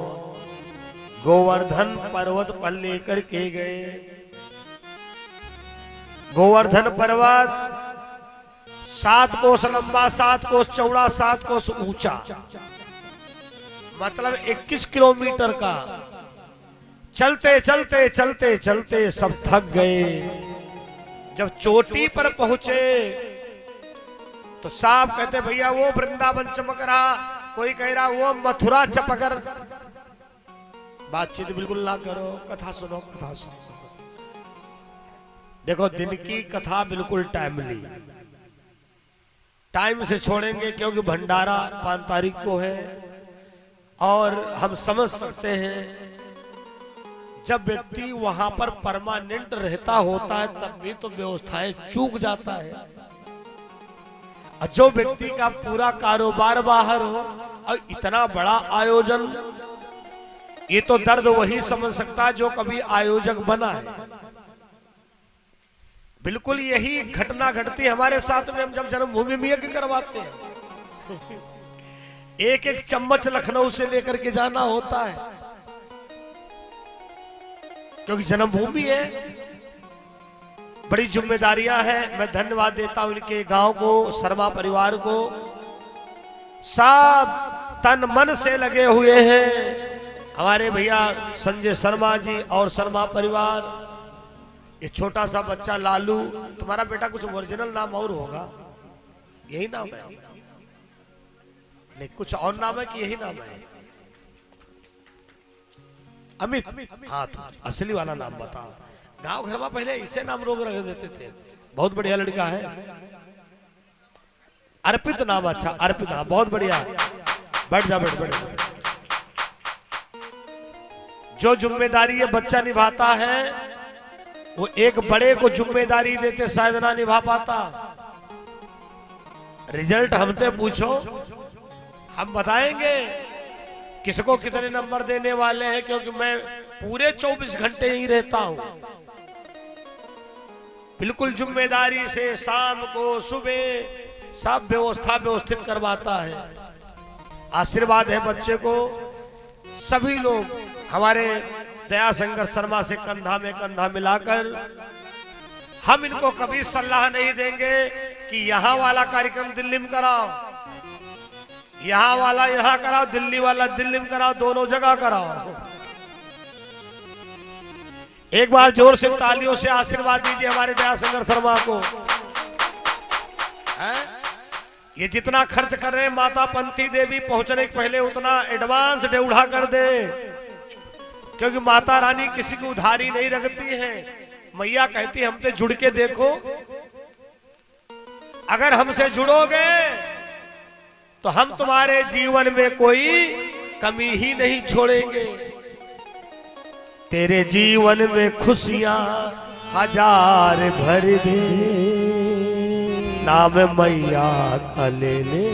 गोवर्धन पर्वत पर लेकर के गए। गोवर्धन पर्वत 7 कोस लंबा, 7 कोस चौड़ा, 7 कोस ऊंचा, मतलब 21 किलोमीटर का। चलते चलते चलते चलते सब थक गए। जब चोटी पर पहुंचे तो साहब कहते भैया वो वृंदावन चमक रहा, कोई कह रहा वो मथुरा चमक रहा। बातचीत बिल्कुल ना करो, कथा सुनो, कथा सुनो। देखो दिन की कथा बिल्कुल टाइमली, टाइम से छोड़ेंगे क्योंकि भंडारा 5 तारीख को है। और हम समझ सकते हैं जब व्यक्ति वहां पर परमानेंट रहता होता है तब भी तो व्यवस्थाएं चूक जाता है। और जो व्यक्ति का पूरा कारोबार बाहर हो और इतना बड़ा आयोजन, ये तो दर्द वही समझ सकता है जो कभी आयोजक बना है। बिल्कुल यही घटना घटती हमारे साथ में। हम जब जन्मभूमि में यज्ञ करवाते हैं, एक एक चम्मच लखनऊ से लेकर के जाना होता है क्योंकि जन्मभूमि है, बड़ी जिम्मेदारियां हैं। मैं धन्यवाद देता हूं इनके गांव को, शर्मा परिवार को। सब तन मन से लगे हुए हैं हमारे भैया संजय शर्मा जी और शर्मा परिवार। ये छोटा सा बच्चा लालू, तुम्हारा बेटा कुछ ओरिजिनल नाम और होगा, यही नाम है? नहीं कुछ और नाम है कि यही नाम है? अमित। हाँ तो असली वाला नाम बताओ। गांव घर में पहले इसे नाम लोग रख देते थे। बहुत बढ़िया लड़का है। अर्पित नाम, अच्छा अर्पित, हाँ बहुत बढ़िया। बैठ जा, बैठ बैठ। जो जिम्मेदारी ये बच्चा निभाता है वो एक बड़े को जिम्मेदारी देते शायद ना निभा पाता। रिजल्ट हमसे पूछो, हम बताएंगे किसको कितने नंबर देने वाले हैं, क्योंकि मैं पूरे 24 घंटे ही रहता हूं। बिल्कुल जिम्मेदारी से शाम को सुबह सब व्यवस्था व्यवस्थित करवाता है। आशीर्वाद है बच्चे को। सभी लोग हमारे दयाशंकर शर्मा से कंधा में कंधा मिलाकर, हम इनको कभी सलाह नहीं देंगे कि यहां वाला कार्यक्रम दिल्ली में कराओ, यहां वाला यहां कराओ, दिल्ली वाला दिल्ली में कराओ, दोनों जगह कराओ। एक बार जोर से तालियों से आशीर्वाद दीजिए हमारे दयाशंकर शर्मा को। ये जितना खर्च कर रहे हैं माता पंथी देवी पहुंचने के पहले उतना एडवांस ड्यूढ़ा कर दे, क्योंकि माता रानी किसी को उधारी नहीं रखती है। मैया कहती है हमसे जुड़ के देखो, अगर हमसे जुड़ोगे तो हम तुम्हारे जीवन में कोई कमी ही नहीं छोड़ेंगे। तेरे जीवन में खुशियां हजार भर दे, नाम मैया का ले ले,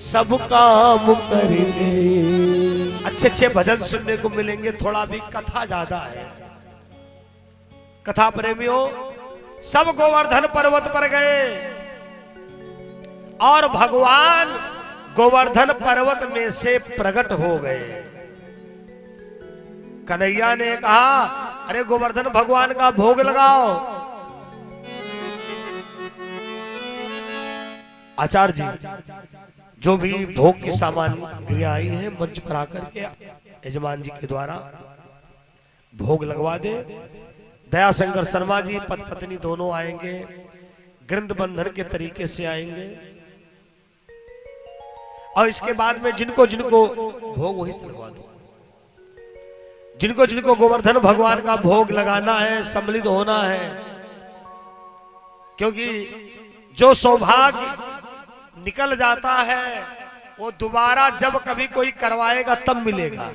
सब काम कर ले। अच्छे अच्छे भजन सुनने को मिलेंगे, थोड़ा भी कथा ज्यादा है। कथा प्रेमियों, सब गोवर्धन पर्वत पर गए और भगवान गोवर्धन पर्वत में से प्रकट हो गए। कन्हैया ने कहा, अरे गोवर्धन भगवान का भोग लगाओ। आचार्य जी जो भी भोग की सामग्रियां आई हैं मंच पर आकर के यजमान जी के द्वारा भोग लगवा दे। दयाशंकर शर्मा जी पति पत्नी दोनों आएंगे, ग्रंथ बंधन के तरीके से आएंगे और इसके बाद में जिनको जिनको भोग वहीं से लगवा दो। जिनको जिनको गोवर्धन भगवान का भोग लगाना है, सम्मिलित होना है, क्योंकि जो सौभाग्य निकल जाता है वो दोबारा जब कभी कोई करवाएगा तब मिलेगा।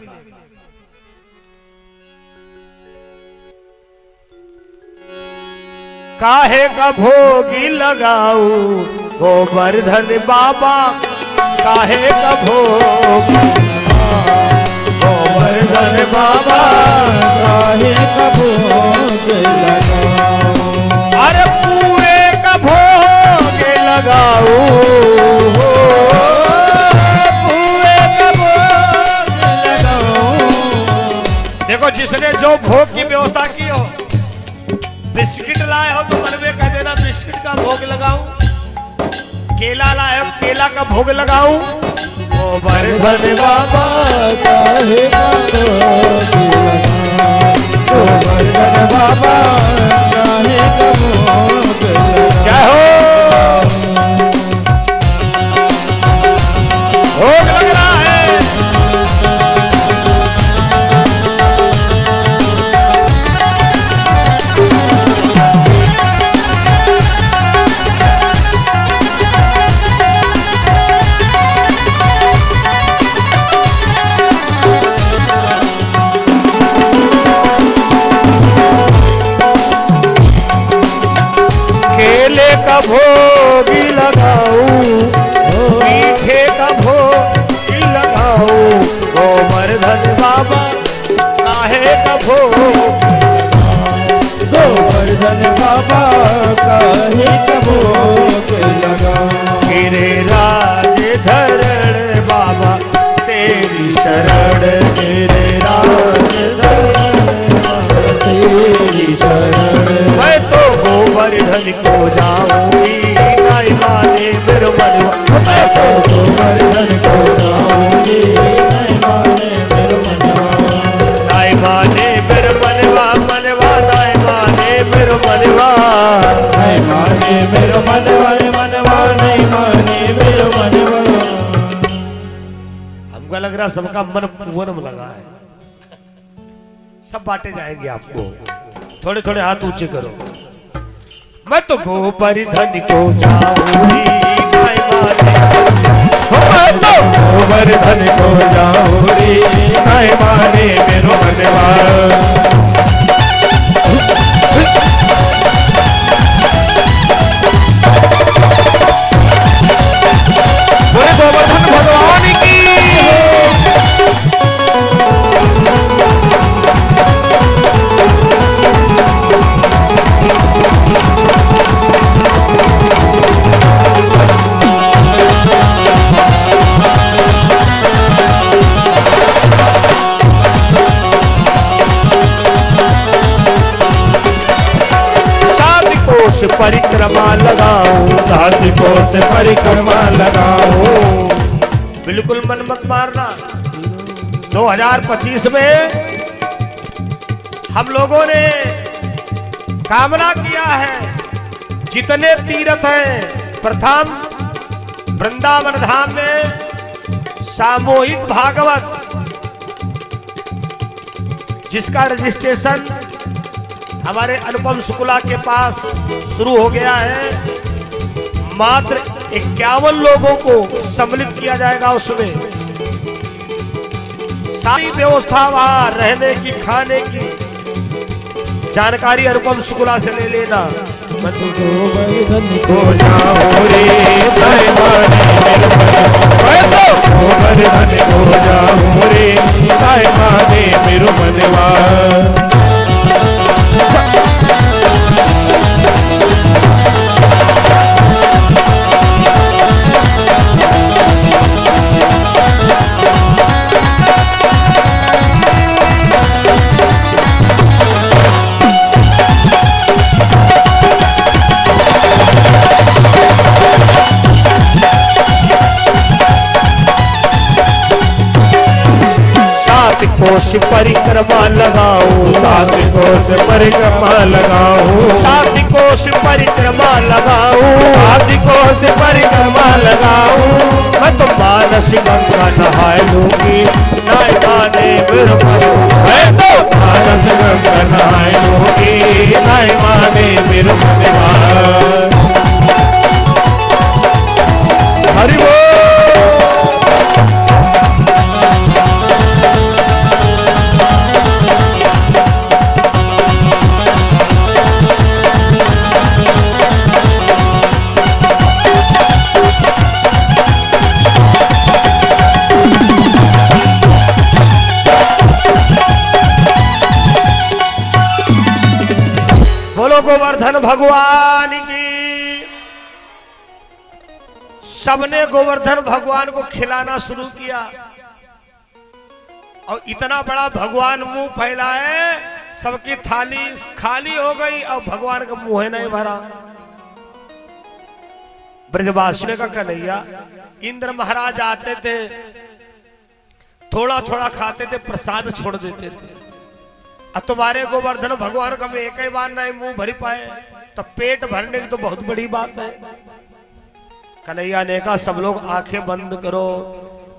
काहे का भोगी लगाऊ गोवर्धन बाबा, काहे का भोग गोवर्धन बाबा, काहे का भोग लगाओ। अरे पूरे का भोग लगाऊ, पूरे का भोग लगाओ। देखो जिसने जो भोग की व्यवस्था की हो, बिस्किट लाए हो तो मन में कह देना बिस्किट का भोग लगाऊं, केला लाए हो केला का भोग लगाऊं। गोवर्धन बाबा काहे का भोग लगाओ, गोवर्धन बाबा काहे का भोग लगाओ। क्या हो भोग लग रहा है। केले का भोग लगाऊं, मीठे का भोग लगाऊं, गोवर्धन बाबा काहे का भोग, गोवर्धन बाबा काहे का भोग लगाओ। तेरे राज धरण बाबा तेरी शरण, तेरे राज तेरी शरण। मैं तो गोवर्धन को जाऊंगी, नाई माने मेरे मनवा, मैं तो गोवर्धन को जाऊंगी, नाई माने मेरे मनवा, नाई माने मेरे मनवा, मनवा नाई माने मेरे मनवा, नाई माने मेरे मनवा, मनवा नहीं माने मेरे मनवा। हमको लग रहा सबका मन पूनम लगा है, सब बांटे जाएंगे आपको। थोड़े थोड़े हाथ ऊंचे करो। मैं तो गोवर्धन को जाऊंगी, नाई माने, मैं तो गोवर्धन को जाऊंगी, नाई माने मेरे मनवा। बोले गोवर्धन भगवान की। परिक्रमा लगाओ, साधिकों से परिक्रमा लगाओ। बिल्कुल मन मत मारना। 2025 में हम लोगों ने कामना किया है, जितने तीर्थ हैं प्रथम वृंदावन धाम में सामूहिक भागवत, जिसका रजिस्ट्रेशन हमारे अनुपम शुक्ला के पास शुरू हो गया है। मात्र 51 लोगों को सम्मिलित किया जाएगा। उसमें सारी व्यवस्था वहां रहने की, खाने की जानकारी अनुपम शुक्ला से ले लेना। मैं तो गोवर्धन को जाऊं रे, नाई माने मेरे मनवा। मैं तो गोवर्धन को जाऊं रे, नाई माने मेरे मनवा। सात कोस परिक्रमा लगाऊं, सात कोस परिक्रमा लगाऊं, सात कोस परिक्रमा लगाऊं, सात कोस परिक्रमा लगाऊं। मैं तो मानस गंगा नहाय लूंगी, नाय माने मेरे मन। मैं तो मानस गंगा नहाय लूंगी, नाय माने मेरे मन। हरि बोल। बोलो गोवर्धन भगवान की। सबने गोवर्धन भगवान को खिलाना शुरू किया और इतना बड़ा भगवान मुंह फैलाए, सबकी थाली खाली हो गई और भगवान का मुंह है नहीं भरा। ब्रजवासियों का कन्हैया, इंद्र महाराज आते थे, थोड़ा थोड़ा खाते थे, प्रसाद छोड़ देते थे। अब तुम्हारे गोवर्धन भगवान का में एक ही बार नहीं मुंह भर पाए, तो पेट भरने की तो बहुत बड़ी बात है। कन्हैया ने कहा सब लोग आंखें बंद करो,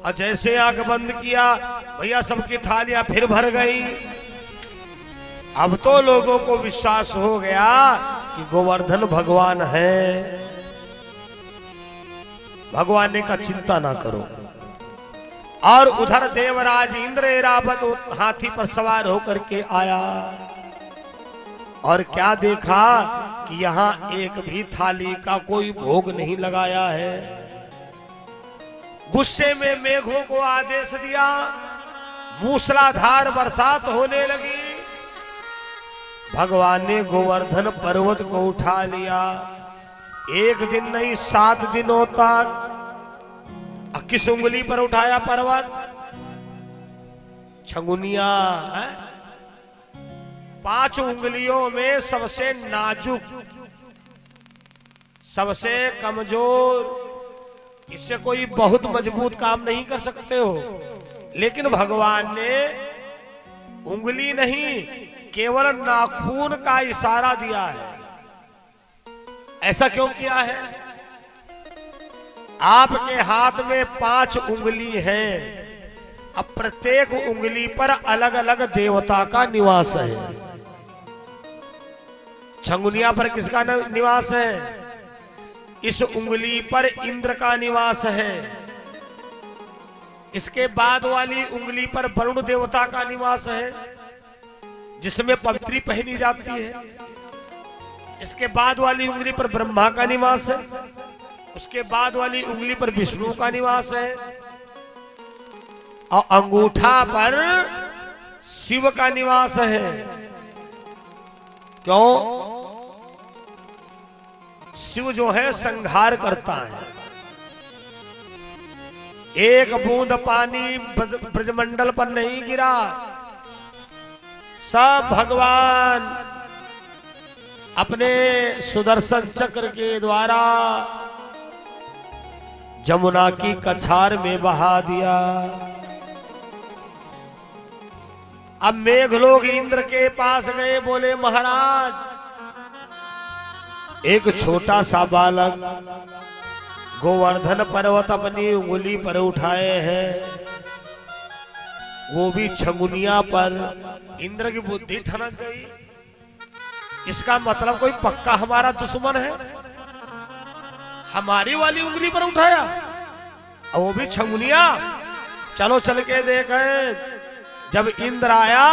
और जैसे आंख बंद किया भैया सबकी थालियां फिर भर गई। अब तो लोगों को विश्वास हो गया कि गोवर्धन भगवान है। भगवान ने कहा चिंता ना करो। और उधर देवराज इंद्र ऐरावत हाथी पर सवार होकर के आया और क्या देखा कि यहाँ एक भी थाली का कोई भोग नहीं लगाया है। गुस्से में मेघों को आदेश दिया, मूसलाधार बरसात होने लगी। भगवान ने गोवर्धन पर्वत को उठा लिया। एक दिन नहीं 7 दिनों तक। किस उंगली पर उठाया पर्वत? छंगुनिया। 5 उंगलियों में सबसे नाजुक, सबसे कमजोर, इससे कोई बहुत मजबूत काम नहीं कर सकते हो। लेकिन भगवान ने उंगली नहीं, केवल नाखून का इशारा दिया है। ऐसा क्यों किया है? आपके हाथ में 5 उंगली हैं, अब प्रत्येक उंगली पर अलग अलग देवता का निवास है। छंगुनिया पर किसका निवास है? इस उंगली पर इंद्र का निवास है। इसके बाद वाली उंगली पर वरुण देवता का निवास है, जिसमें पवित्री पहनी जाती है। इसके बाद वाली उंगली पर ब्रह्मा का निवास है। उसके बाद वाली उंगली पर विष्णु का निवास है और अंगूठा पर शिव का निवास है। क्यों? शिव जो है संहार करता है। एक बूंद पानी ब्रजमंडल पर नहीं गिरा, सब भगवान अपने सुदर्शन चक्र के द्वारा जमुना की कछार में बहा दिया। अब मेघ लोग इंद्र के पास गए, बोले महाराज, एक छोटा सा बालक गोवर्धन पर्वत अपनी उंगली पर उठाए है, वो भी छंगुनिया पर। इंद्र की बुद्धि ठनक गई। इसका मतलब कोई पक्का हमारा दुश्मन है। हमारी वाली उंगली पर उठाया और वो भी छंगुनिया। चलो चल के देखें। जब इंद्र आया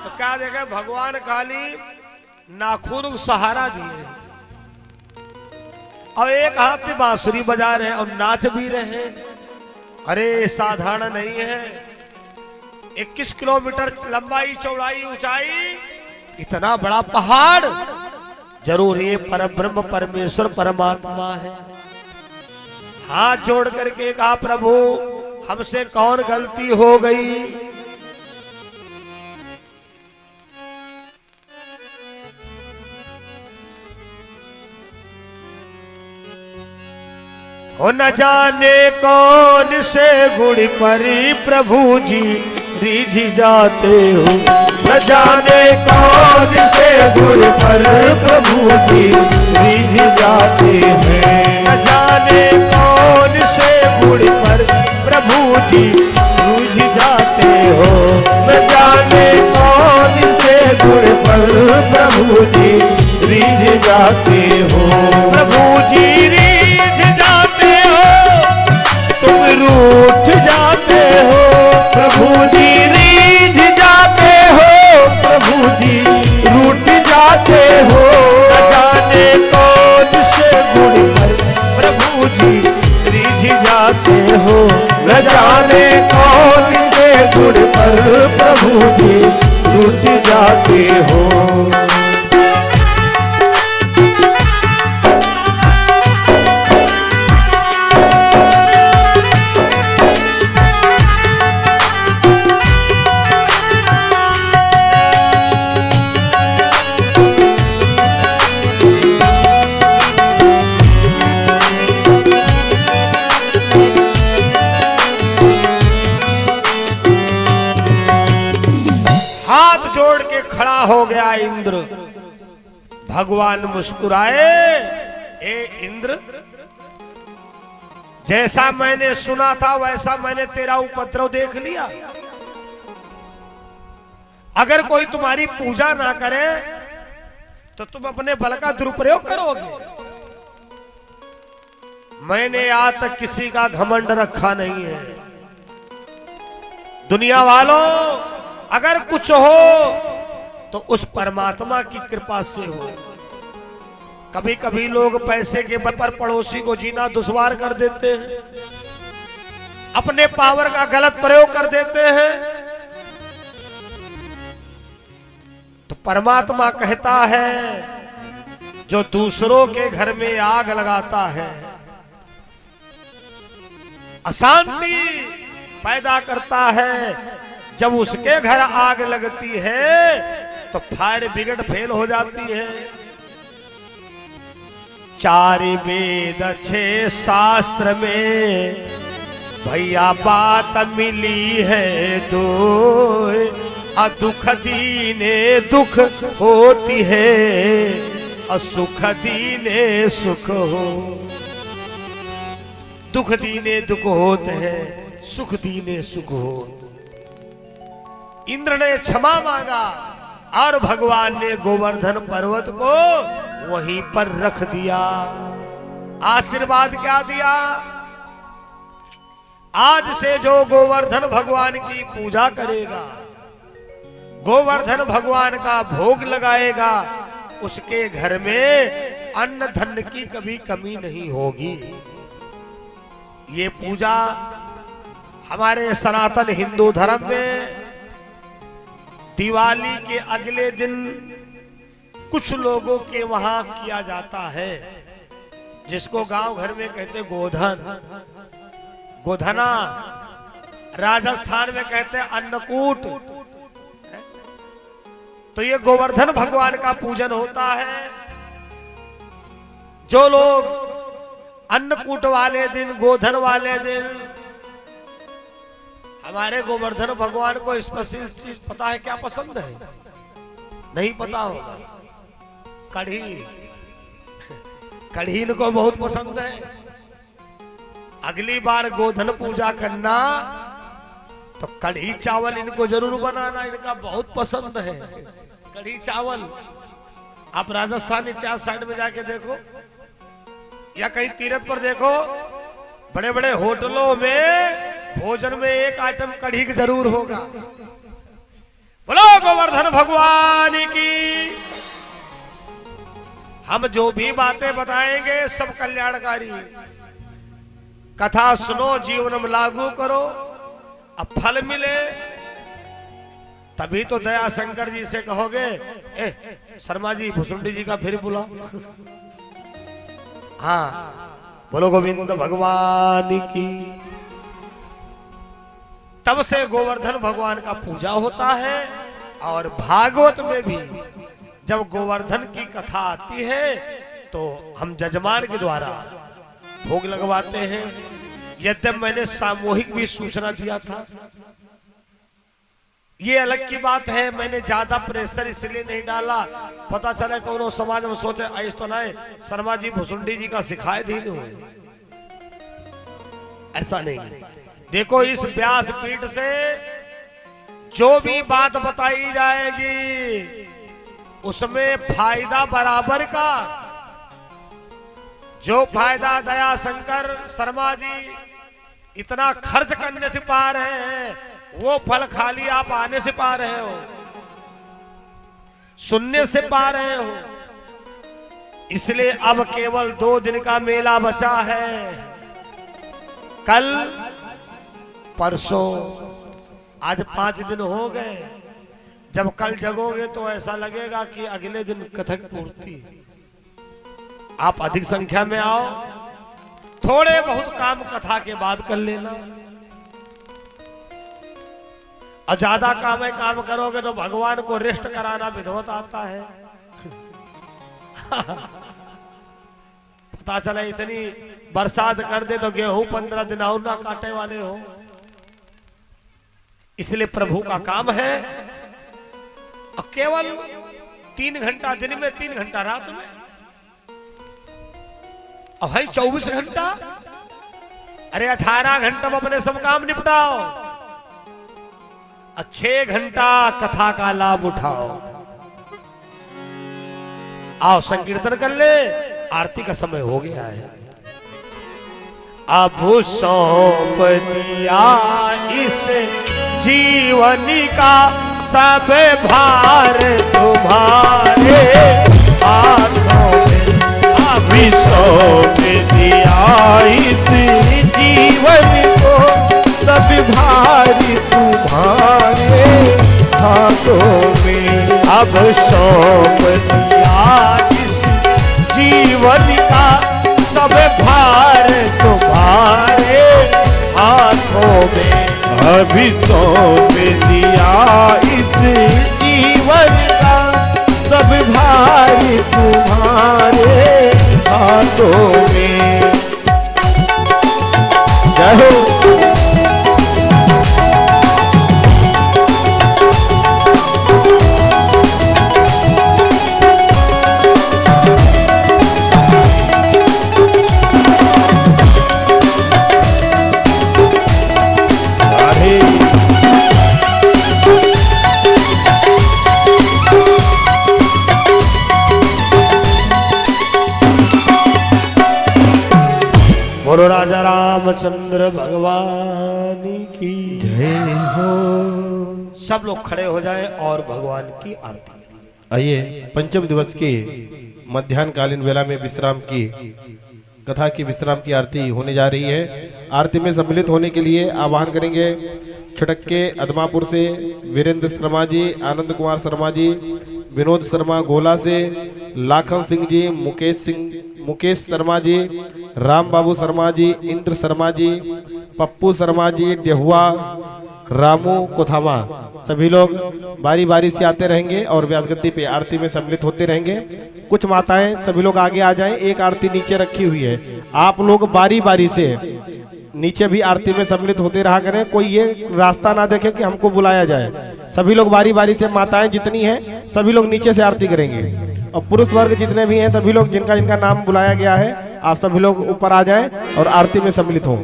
तो क्या देखे? भगवान खाली नाखून को सहारा दिए और एक हाथ में बांसुरी बजा रहे और नाच भी रहे। अरे साधारण नहीं है। 21 किलोमीटर लंबाई, चौड़ाई, ऊंचाई, इतना बड़ा पहाड़। जरूर ये परब्रह्म परमेश्वर परमात्मा है। हाथ जोड़ करके कहा, प्रभु हमसे कौन गलती हो गई? हो न जाने कौन से गुण परी प्रभु जी रीझ जाते हो। न जाने कौन से गुण पर प्रभु जी रीझ जाते हैं। न जाने कौन से गुण पर प्रभु जी रूझ जाते हो। न जाने कौन से गुण पर प्रभु जी रीझ जाते हो। प्रभु जी रीझ जाते हो, तुम रूठ जाते हो। प्रभु जी रीझ जाते हो, प्रभु जी रूठ जाते हो। न जाने कौन से गुण पर प्रभु जी रीझ जाते हो। न जाने कौन से गुण पर प्रभु जी रूठ जाते हो। हाथ जोड़ के खड़ा हो गया इंद्र। भगवान मुस्कुराए, ए इंद्र, जैसा मैंने सुना था वैसा मैंने तेरा उपद्रव देख लिया। अगर कोई तुम्हारी पूजा ना करे तो तुम अपने बल का दुरुपयोग करोगे। मैंने आज तक किसी का घमंड रखा नहीं है। दुनिया वालों, अगर कुछ हो तो उस परमात्मा की कृपा से हो। कभी कभी लोग पैसे के बल पर पड़ोसी को जीना दुश्वार कर देते हैं, अपने पावर का गलत प्रयोग कर देते हैं। तो परमात्मा कहता है, जो दूसरों के घर में आग लगाता है, अशांति पैदा करता है, जब उसके घर आग लगती है तो फायर ब्रिगेड फेल हो जाती है। 4 वेद 6 शास्त्र में भैया बात मिली है दो, दुख दीने दुख होती है, सुख दीने सुख हो। दुख दीने दुख होते हैं, सुख दीने सुख हो। इंद्र ने क्षमा मांगा और भगवान ने गोवर्धन पर्वत को वहीं पर रख दिया। आशीर्वाद क्या दिया? आज से जो गोवर्धन भगवान की पूजा करेगा, गोवर्धन भगवान का भोग लगाएगा, उसके घर में अन्न धन की कभी कमी नहीं होगी। ये पूजा हमारे सनातन हिंदू धर्म में दिवाली के अगले दिन कुछ लोगों के वहां किया जाता है, जिसको गांव घर में कहते गोधन, गोधना। राजस्थान में कहते हैं अन्नकूट। तो ये गोवर्धन भगवान का पूजन होता है। जो लोग अन्नकूट वाले दिन, गोधन वाले दिन, हमारे गोवर्धन भगवान को स्पेशल चीज पता है क्या पसंद है? नहीं पता होगा। कढ़ी, कढ़ी इनको बहुत पसंद है। अगली बार गोधन पूजा करना तो कढ़ी चावल इनको जरूर बनाना, इनका बहुत पसंद है कढ़ी चावल। आप राजस्थान इतिहास साइड में जाके देखो या कहीं तीर्थ पर देखो, बड़े बड़े होटलों में भोजन में एक आइटम कढ़ी जरूर होगा। बोलो गोवर्धन भगवान की। हम जो भी बातें बताएंगे सब कल्याणकारी। कथा सुनो, जीवन में लागू करो, अब फल मिले तभी तो दया शंकर जी से कहोगे, शर्मा जी भुसुंडी जी का फिर बुलाओ। हाँ, बोलो गोविंद भगवान की। तब से गोवर्धन भगवान का पूजा होता है। और भागवत में भी जब गोवर्धन की कथा आती है तो हम जजमान के द्वारा भोग लगवाते हैं। यद्यप मैंने सामूहिक भी सूचना दिया था, ये अलग की बात है। मैंने ज्यादा प्रेशर इसलिए नहीं डाला, पता चले कौन समाज में सोचे ऐसा तो नहीं शर्मा जी भुसुंडी जी का सिखाए दीन हो, ऐसा नहीं। देखो इस व्यास पीठ से जो भी बात बताई जाएगी उसमें फायदा बराबर का। जो फायदा दया शंकर शर्मा जी इतना खर्च करने से पा रहे हैं, वो फल खाली आप आने से पा रहे हो, सुनने से पा रहे हो। इसलिए अब केवल 2 दिन का मेला बचा है, कल परसों, आज 5 दिन हो गए। जब कल जगोगे तो ऐसा लगेगा कि अगले दिन कथक पूर्ति। आप अधिक संख्या में आओ, थोड़े बहुत काम कथा के बाद कर लेना। और ज्यादा काम करोगे तो भगवान को रेस्ट कराना विधवत आता है। पता चला इतनी बरसात कर दे तो गेहूं 15 दिन और ना काटे वाले हो। इसलिए प्रभु का काम है और केवल 3 घंटा दिन में, 3 घंटा रात में, और भाई 24 घंटा। अरे 18 घंटा में अपने सब काम निपटाओ, 6 घंटा कथा का लाभ उठाओ। आओ संकीर्तन कर ले, आरती का समय हो गया है। अब सौंप दिया इस जीवन का सब भार तुम्हारे हाथों में। अभी सौंप दिया इस जीवन को सब भार तुम्हारे हाथों में। अब सौंप दिया इस जीवन का सब भार तुम्हारे हाथों में। अभी सौंप दिया इस जीवन का सब भार तुम्हारे हाथों में। जय हो। बोलो राजा रामचंद्र भगवान की जय हो। सब लोग खड़े हो जाएं और भगवान की आरती करें। आइए पंचम दिवस की मध्याह्नकालीन वेला में विश्राम की कथा की विश्राम की आरती होने जा रही है। आरती में सम्मिलित होने के लिए आह्वान करेंगे छटक्के अदमापुर से वीरेंद्र शर्मा जी, आनंद कुमार शर्मा जी, विनोद शर्मा गोला से, लाखन सिंह जी, मुकेश शर्मा जी, राम बाबू शर्मा जी, इंद्र शर्मा जी, पप्पू शर्मा जी, डेहुआ, रामू कोथावा। सभी लोग बारी बारी से आते रहेंगे और व्यासगद्दी पे आरती में सम्मिलित होते रहेंगे। कुछ माताएं सभी लोग आगे आ जाएं, एक आरती नीचे रखी हुई है। आप लोग बारी बारी से नीचे भी आरती में सम्मिलित होते रहा करें, कोई ये रास्ता ना देखे कि हमको बुलाया जाए। सभी लोग बारी बारी से, माताएं जितनी हैं सभी लोग नीचे से आरती करेंगे और पुरुष वर्ग जितने भी हैं सभी लोग जिनका जिनका नाम बुलाया गया है आप सभी लोग ऊपर आ जाएं और आरती में सम्मिलित हों।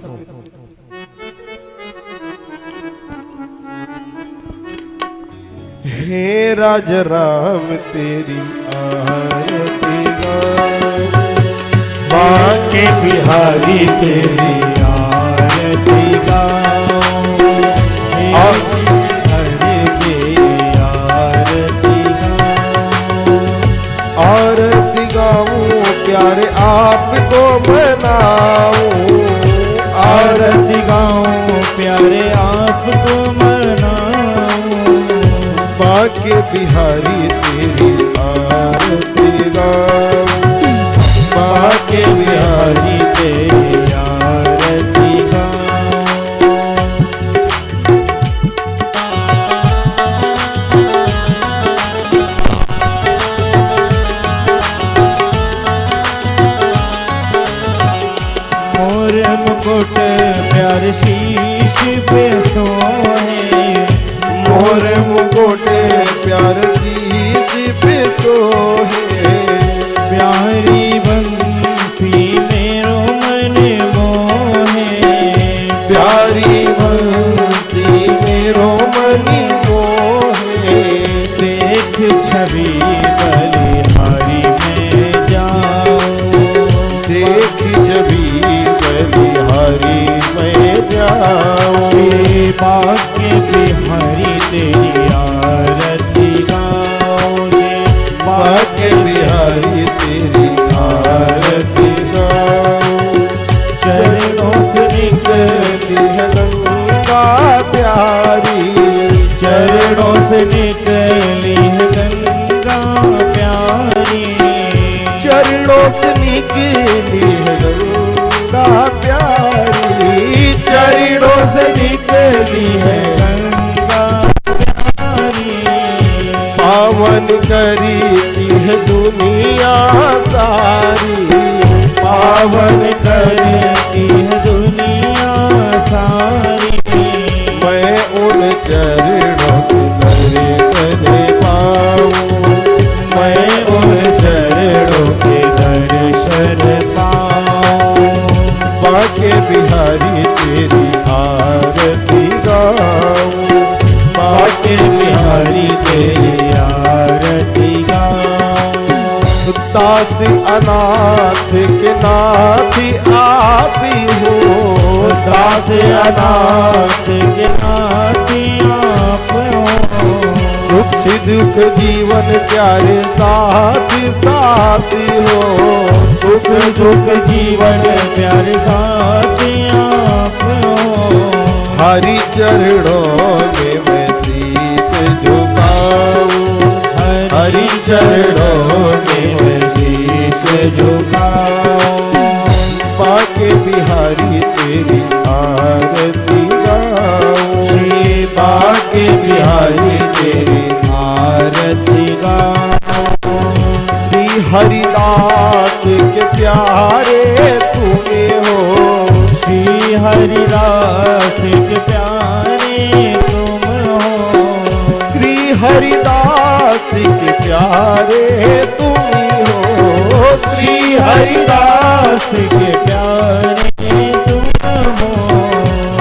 हे राज राम तेरी आरती गाऊं, बांके बिहारी तेरी आरती गाऊं, और हरि की आरती गाऊं, आरती गाऊं प्यारे आपको मनाऊं, आरती गाऊं प्यारे आपको मनाऊं, बांके बिहारी तेरी आरती गाऊं, बांके बिहारी तेरी आरती गाऊं। मोर मुकुट प्यार शीश पे सोहे, मोर छवि बलिहारी में जाऊं, देखी छवि बलिहारी में जाऊं। श्री भाग्य बिहारी तेरी आरती गाऊं, भाग्य बिहारी तेरी आरती गाऊं। चरणों से निकली है गंगा प्यारी, चरणों से निकली है गंगा प्यारी, चरणों से निकली है गंगा प्यारी, चरणों से निकली है गंगा प्यारी। पावन करी है दुनिया सारी, पावन करती है दुनिया सारी, मैं उन चरणों के दर्शन पाऊं, मैं उन चरणों के दर्शन पाऊं। बाके बिहारी तेरी आरती गाऊं, बाके बिहारी तेरी आरती गाऊं। दास अनाथ के नाथ आप ही हो, दास अनाथ के नाथ आप हो, सुख दुख जीवन प्यारे साथ साथी हो, सुख दुख जीवन प्यारे साथ आप हो। हरि चरणों में मैं शीश झुकाऊं, हरि चरणों में मैं शीश झुकाऊं। बाके बिहारी तेरी आरती गाऊं, श्री बाके बिहारी तेरी आरती गाऊं। श्री हरिदास के प्यारे तूने हो, श्री हरिदास के प्यारे तुम हो, श्री हरिदास के प्यारे तुम हो, श्री हरिदास के प्यारे तुम हो।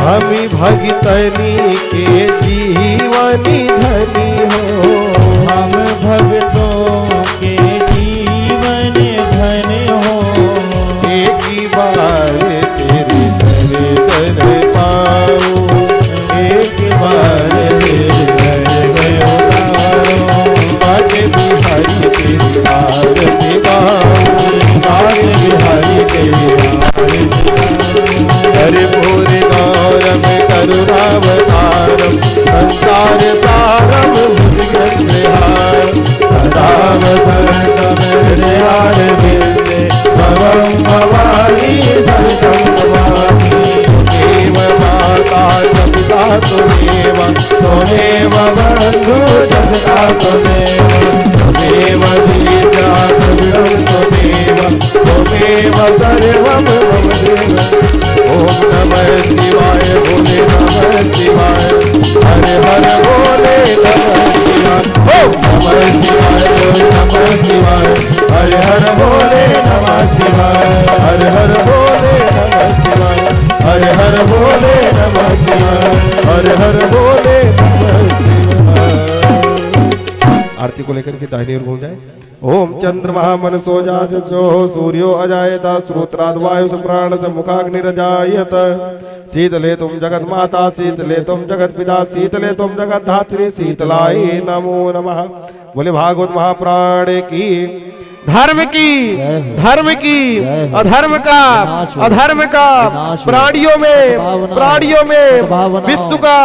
हम भगतनी के जीवनी धनी हो, हम भक्तों के जीवन धन हो। एक ही बार तेरे दर्शन पाऊं, एक बार तेरे बाके बिहारी तेरी आरती गाऊं, बाके बिहारी तेरी आरती हरे भोरे गौरम करुणावतारम, संसार सारम भुजगेन्द्रहार, सदा वसंतम हृदयारविंदे भवं भवानी सहितं भवानी। देव माता च पिता त्वमेव, त्वमेव बन्धु जगता त्वमेव, त्वमेव दीर्घा त्वमेव, त्वमेव सर्वं मम देव। ओम नमः शिवाय, भोले नमः शिवाय, हर हर भोले नमः शिवाय। ओम नमः शिवाय, नमः शिवाय, हर हर भोले नमः शिवाय, हर हर भोले नमः शिवाय, हर हर भोले नमः शिवाय, हर हर भोले नमः शिवाय। आरती को लेकर के दाहिनी ओर घूम जाए। ओम चंद्रमा मनसो जाजसो सूर्यो अजायत श्रोत्राद वायु प्राण मुखाग्निरजायत शीतले तुम जगत माता शीतले तुम जगत पिता शीतले तुम जगत धात्री शीतलाय नमो नमः। बोले भागवत महाप्राण की, धर्म की, धर्म की, अधर्म का, अधर्म का, प्राणियों में विश्व का